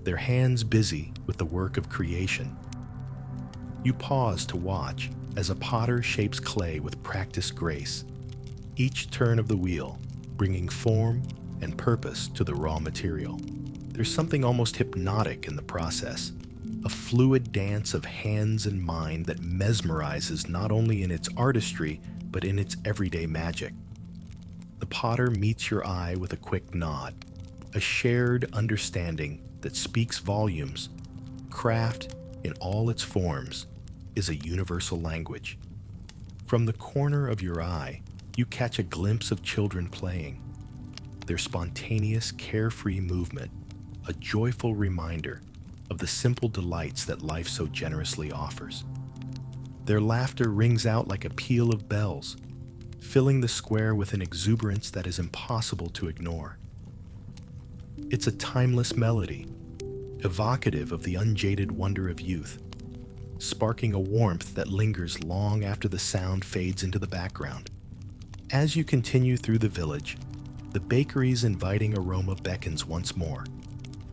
their hands busy with the work of creation. You pause to watch as a potter shapes clay with practiced grace, each turn of the wheel bringing form and purpose to the raw material. There's something almost hypnotic in the process, a fluid dance of hands and mind that mesmerizes not only in its artistry, but in its everyday magic. The potter meets your eye with a quick nod, a shared understanding that speaks volumes. Craft, in all its forms, is a universal language. From the corner of your eye, you catch a glimpse of children playing, their spontaneous, carefree movement, a joyful reminder of the simple delights that life so generously offers. Their laughter rings out like a peal of bells, filling the square with an exuberance that is impossible to ignore. It's a timeless melody, evocative of the unjaded wonder of youth, sparking a warmth that lingers long after the sound fades into the background. As you continue through the village, the bakery's inviting aroma beckons once more,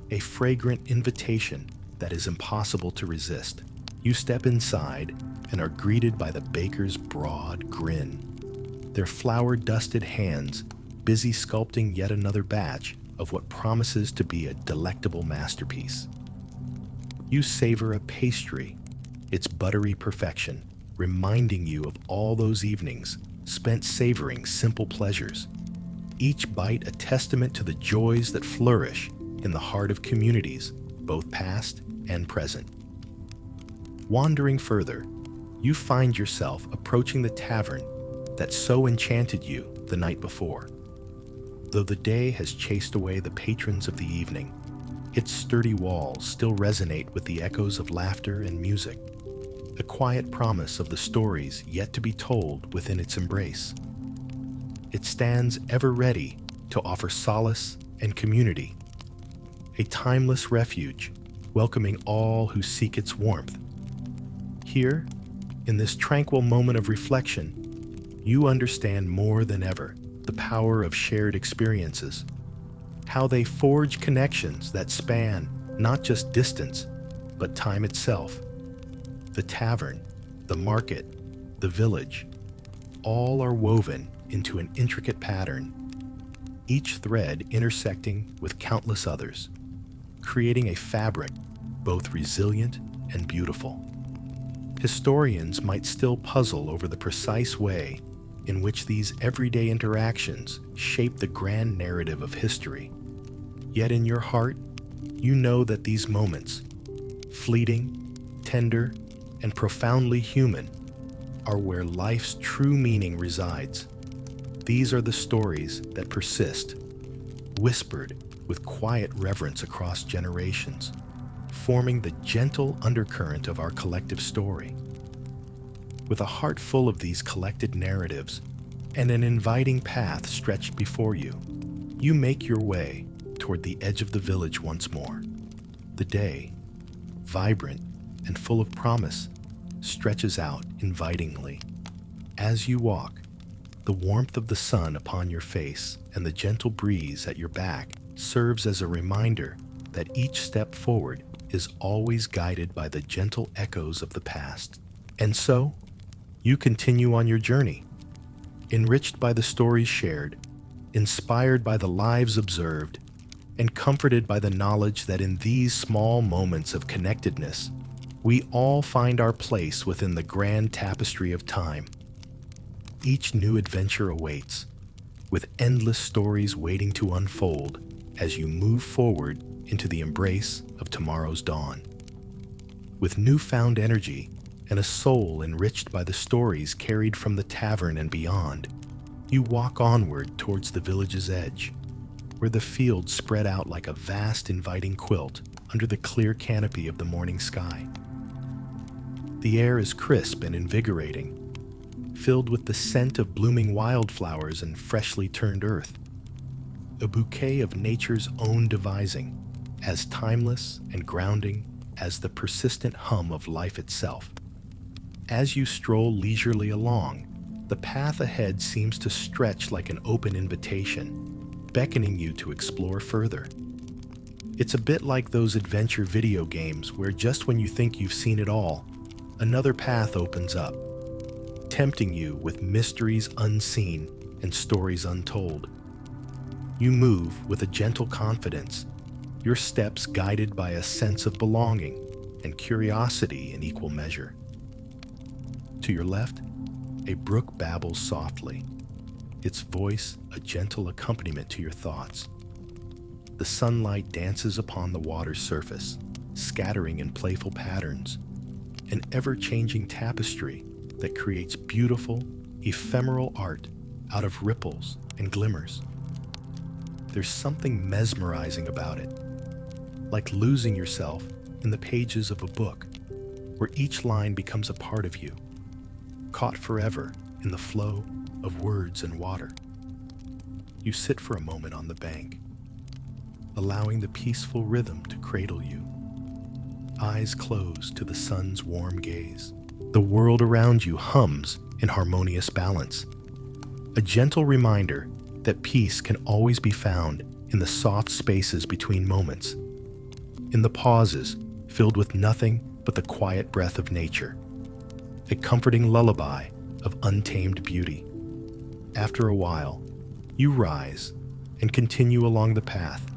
a fragrant invitation that is impossible to resist. You step inside and are greeted by the baker's broad grin, their flour-dusted hands busy sculpting yet another batch of what promises to be a delectable masterpiece. You savor a pastry, its buttery perfection, reminding you of all those evenings spent savoring simple pleasures, each bite a testament to the joys that flourish in the heart of communities, both past and present. Wandering further, you find yourself approaching the tavern that so enchanted you the night before. Though the day has chased away the patrons of the evening, its sturdy walls still resonate with the echoes of laughter and music, a quiet promise of the stories yet to be told within its embrace. It stands ever ready to offer solace and community, a timeless refuge welcoming all who seek its warmth. Here, in this tranquil moment of reflection, you understand more than ever the power of shared experiences, how they forge connections that span not just distance, but time itself. The tavern, the market, the village, all are woven into an intricate pattern, each thread intersecting with countless others, creating a fabric both resilient and beautiful. Historians might still puzzle over the precise way in which these everyday interactions shape the grand narrative of history. Yet in your heart, you know that these moments, fleeting, tender, and profoundly human, are where life's true meaning resides. These are the stories that persist, whispered with quiet reverence across generations, forming the gentle undercurrent of our collective story. With a heart full of these collected narratives and an inviting path stretched before you, you make your way toward the edge of the village once more. The day, vibrant and full of promise, stretches out invitingly. As you walk, the warmth of the sun upon your face and the gentle breeze at your back serves as a reminder that each step forward is always guided by the gentle echoes of the past. And so, you continue on your journey, enriched by the stories shared, inspired by the lives observed, and comforted by the knowledge that in these small moments of connectedness, we all find our place within the grand tapestry of time. Each new adventure awaits, with endless stories waiting to unfold as you move forward into the embrace of tomorrow's dawn. With newfound energy and a soul enriched by the stories carried from the tavern and beyond, you walk onward towards the village's edge, where the fields spread out like a vast inviting quilt under the clear canopy of the morning sky. The air is crisp and invigorating, filled with the scent of blooming wildflowers and freshly turned earth, a bouquet of nature's own devising, as timeless and grounding as the persistent hum of life itself. As you stroll leisurely along, The path ahead seems to stretch like an open invitation, beckoning you to explore further. It's a bit like those adventure video games where just when you think you've seen it all, another path opens up, tempting you with mysteries unseen and stories untold. You move with a gentle confidence, your steps guided by a sense of belonging and curiosity in equal measure. To your left, a brook babbles softly, its voice a gentle accompaniment to your thoughts. The sunlight dances upon the water's surface, scattering in playful patterns, an ever-changing tapestry that creates beautiful, ephemeral art out of ripples and glimmers. There's something mesmerizing about it, like losing yourself in the pages of a book, where each line becomes a part of you, caught forever in the flow of words and water. You sit for a moment on the bank, allowing the peaceful rhythm to cradle you, eyes closed to the sun's warm gaze. The world around you hums in harmonious balance, a gentle reminder that peace can always be found in the soft spaces between moments, in the pauses filled with nothing but the quiet breath of nature, a comforting lullaby of untamed beauty. After a while, you rise and continue along the path,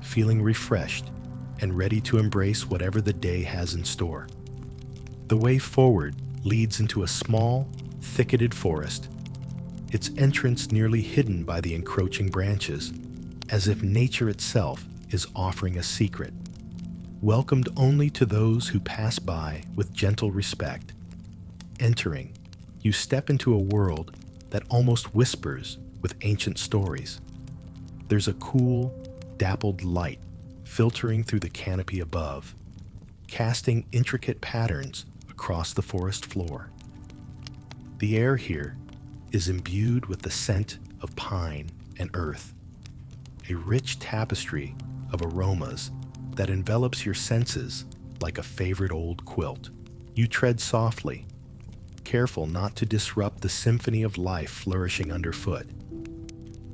feeling refreshed and ready to embrace whatever the day has in store. The way forward leads into a small, thicketed forest, its entrance nearly hidden by the encroaching branches, as if nature itself is offering a secret, welcomed only to those who pass by with gentle respect. Entering, you step into a world that almost whispers with ancient stories. There's a cool, dappled light filtering through the canopy above, casting intricate patterns across the forest floor. The air here is imbued with the scent of pine and earth, a rich tapestry of aromas that envelops your senses like a favorite old quilt. You tread softly, careful not to disrupt the symphony of life flourishing underfoot.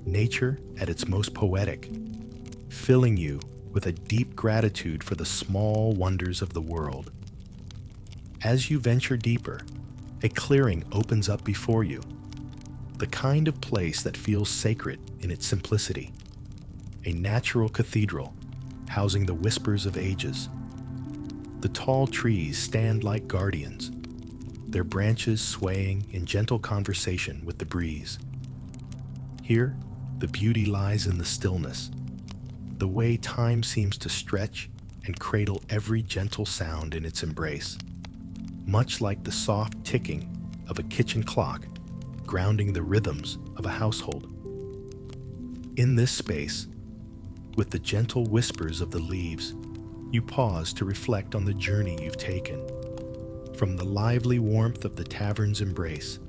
Nature at its most poetic, filling you with a deep gratitude for the small wonders of the world. As you venture deeper, a clearing opens up before you, the kind of place that feels sacred in its simplicity, a natural cathedral housing the whispers of ages. The tall trees stand like guardians, their branches swaying in gentle conversation with the breeze. Here, the beauty lies in the stillness, the way time seems to stretch and cradle every gentle sound in its embrace, much like the soft ticking of a kitchen clock grounding the rhythms of a household. In this space, with the gentle whispers of the leaves, you pause to reflect on the journey you've taken, from the lively warmth of the tavern's embrace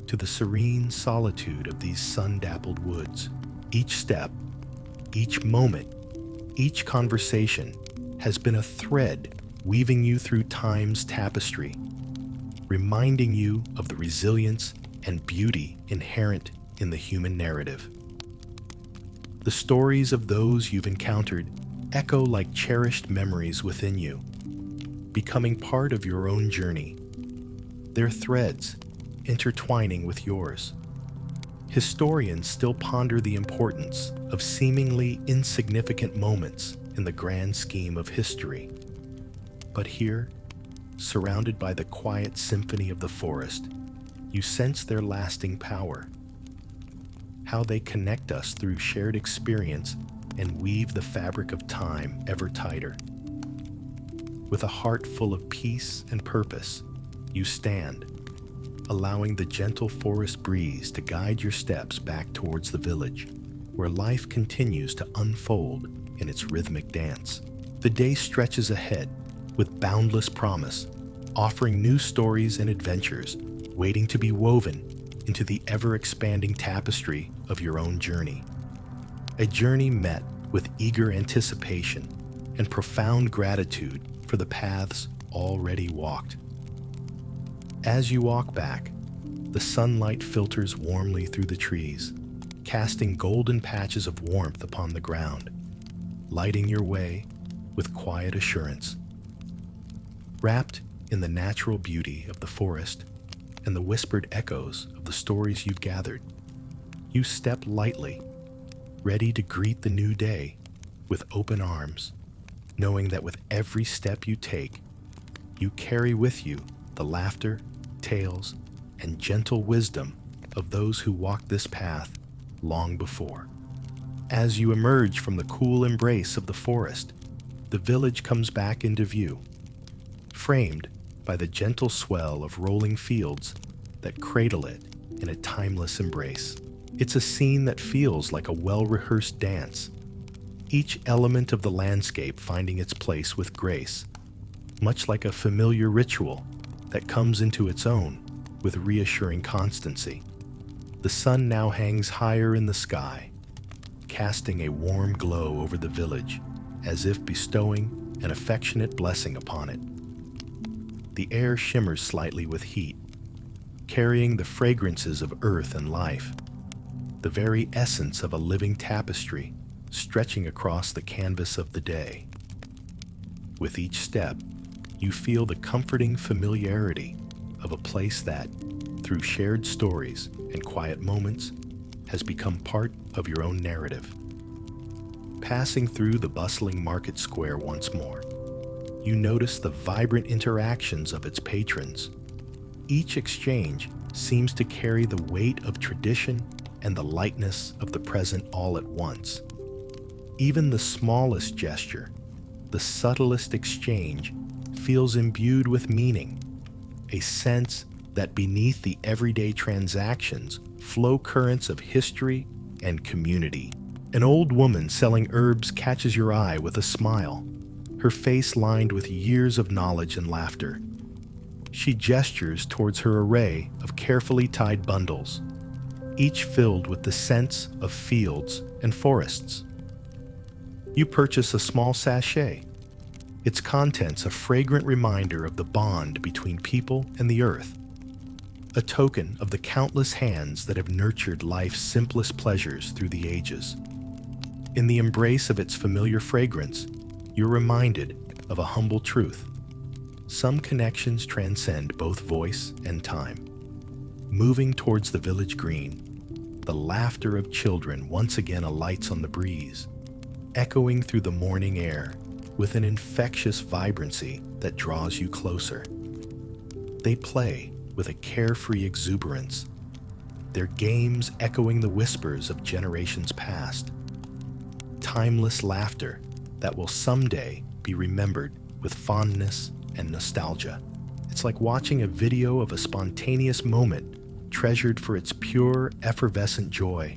to the serene solitude of these sun-dappled woods. Each step, each moment, each conversation has been a thread weaving you through time's tapestry, reminding you of the resilience and beauty inherent in the human narrative. The stories of those you've encountered echo like cherished memories within you, becoming part of your own journey, their threads intertwining with yours. Historians still ponder the importance of seemingly insignificant moments in the grand scheme of history. But here, surrounded by the quiet symphony of the forest, you sense their lasting power, how they connect us through shared experience and weave the fabric of time ever tighter. With a heart full of peace and purpose, you stand, allowing the gentle forest breeze to guide your steps back towards the village, where life continues to unfold in its rhythmic dance. The day stretches ahead with boundless promise, offering new stories and adventures waiting to be woven into the ever-expanding tapestry of your own journey. A journey met with eager anticipation and profound gratitude for the paths already walked. As you walk back, The sunlight filters warmly through the trees, casting golden patches of warmth upon the ground, lighting your way with quiet assurance. Wrapped in the natural beauty of the forest and the whispered echoes of the stories you've gathered, you step lightly, ready to greet the new day with open arms, knowing that with every step you take, you carry with you the laughter, tales, and gentle wisdom of those who walked this path long before. As you emerge from the cool embrace of the forest, the village comes back into view, framed by the gentle swell of rolling fields that cradle it in a timeless embrace. It's a scene that feels like a well-rehearsed dance, each element of the landscape finding its place with grace, much like a familiar ritual that comes into its own with reassuring constancy. The sun now hangs higher in the sky, casting a warm glow over the village, as if bestowing an affectionate blessing upon it. The air shimmers slightly with heat, carrying the fragrances of earth and life, the very essence of a living tapestry stretching across the canvas of the day. With each step, you feel the comforting familiarity of a place that, through shared stories and quiet moments, has become part of your own narrative. Passing through the bustling market square once more, you notice the vibrant interactions of its patrons. Each exchange seems to carry the weight of tradition and the lightness of the present all at once. Even the smallest gesture, the subtlest exchange, feels imbued with meaning, a sense that beneath the everyday transactions flow currents of history and community. An old woman selling herbs catches your eye with a smile, her face lined with years of knowledge and laughter. She gestures towards her array of carefully tied bundles, each filled with the scents of fields and forests. You purchase a small sachet, its contents a fragrant reminder of the bond between people and the earth, a token of the countless hands that have nurtured life's simplest pleasures through the ages. In the embrace of its familiar fragrance, you're reminded of a humble truth. Some connections transcend both voice and time. Moving towards the village green, the laughter of children once again alights on the breeze, echoing through the morning air with an infectious vibrancy that draws you closer. They play with a carefree exuberance, their games echoing the whispers of generations past. Timeless laughter that will someday be remembered with fondness and nostalgia. It's like watching a video of a spontaneous moment treasured for its pure, effervescent joy,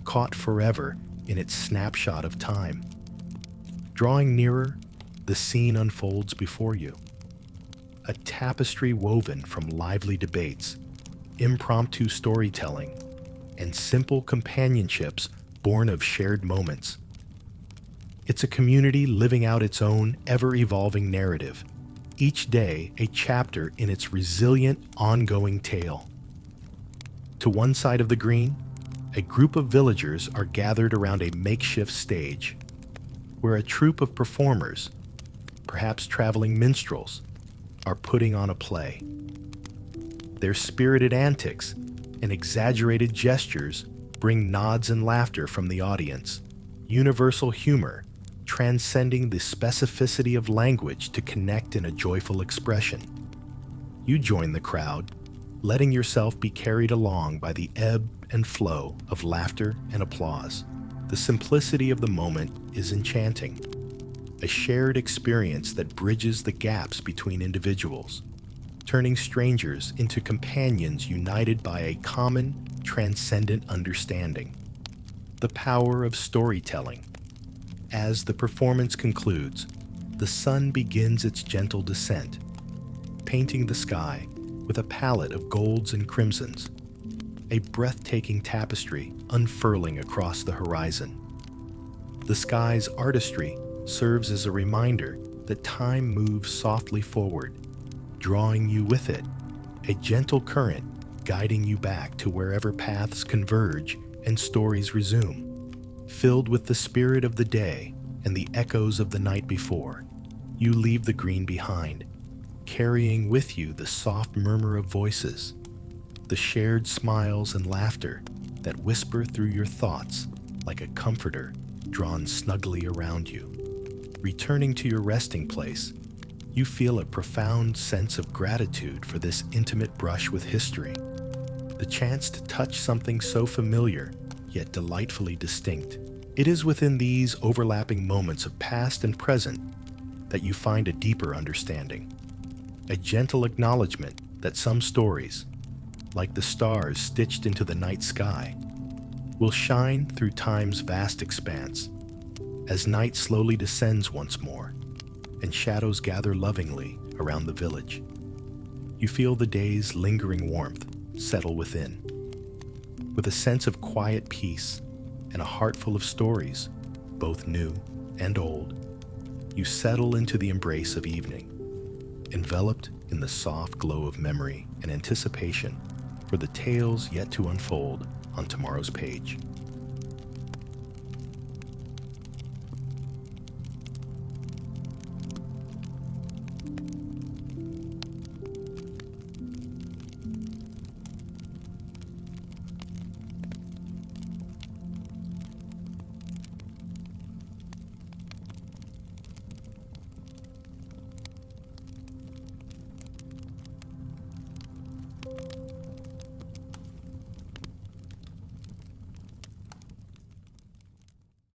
caught forever in its snapshot of time. Drawing nearer, the scene unfolds before you. A tapestry woven from lively debates, impromptu storytelling, and simple companionships born of shared moments. It's a community living out its own ever-evolving narrative, each day a chapter in its resilient, ongoing tale. To one side of the green, a group of villagers are gathered around a makeshift stage, where a troupe of performers, perhaps traveling minstrels, are putting on a play. Their spirited antics and exaggerated gestures bring nods and laughter from the audience, universal humor transcending the specificity of language to connect in a joyful expression. You join the crowd, letting yourself be carried along by the ebb and flow of laughter and applause. The simplicity of the moment is enchanting, a shared experience that bridges the gaps between individuals, turning strangers into companions united by a common, transcendent understanding. The power of storytelling. As the performance concludes, the sun begins its gentle descent, painting the sky with a palette of golds and crimsons, a breathtaking tapestry unfurling across the horizon. The sky's artistry serves as a reminder that time moves softly forward, drawing you with it, a gentle current guiding you back to wherever paths converge and stories resume. Filled with the spirit of the day and the echoes of the night before, you leave the green behind, carrying with you the soft murmur of voices, the shared smiles and laughter that whisper through your thoughts like a comforter drawn snugly around you. Returning to your resting place, you feel a profound sense of gratitude for this intimate brush with history, the chance to touch something so familiar yet delightfully distinct. It is within these overlapping moments of past and present that you find a deeper understanding, a gentle acknowledgement that some stories, like the stars stitched into the night sky, will shine through time's vast expanse. As night slowly descends once more, and shadows gather lovingly around the village, you feel the day's lingering warmth settle within. With a sense of quiet peace and a heart full of stories, both new and old, you settle into the embrace of evening, enveloped in the soft glow of memory and anticipation for the tales yet to unfold on tomorrow's page.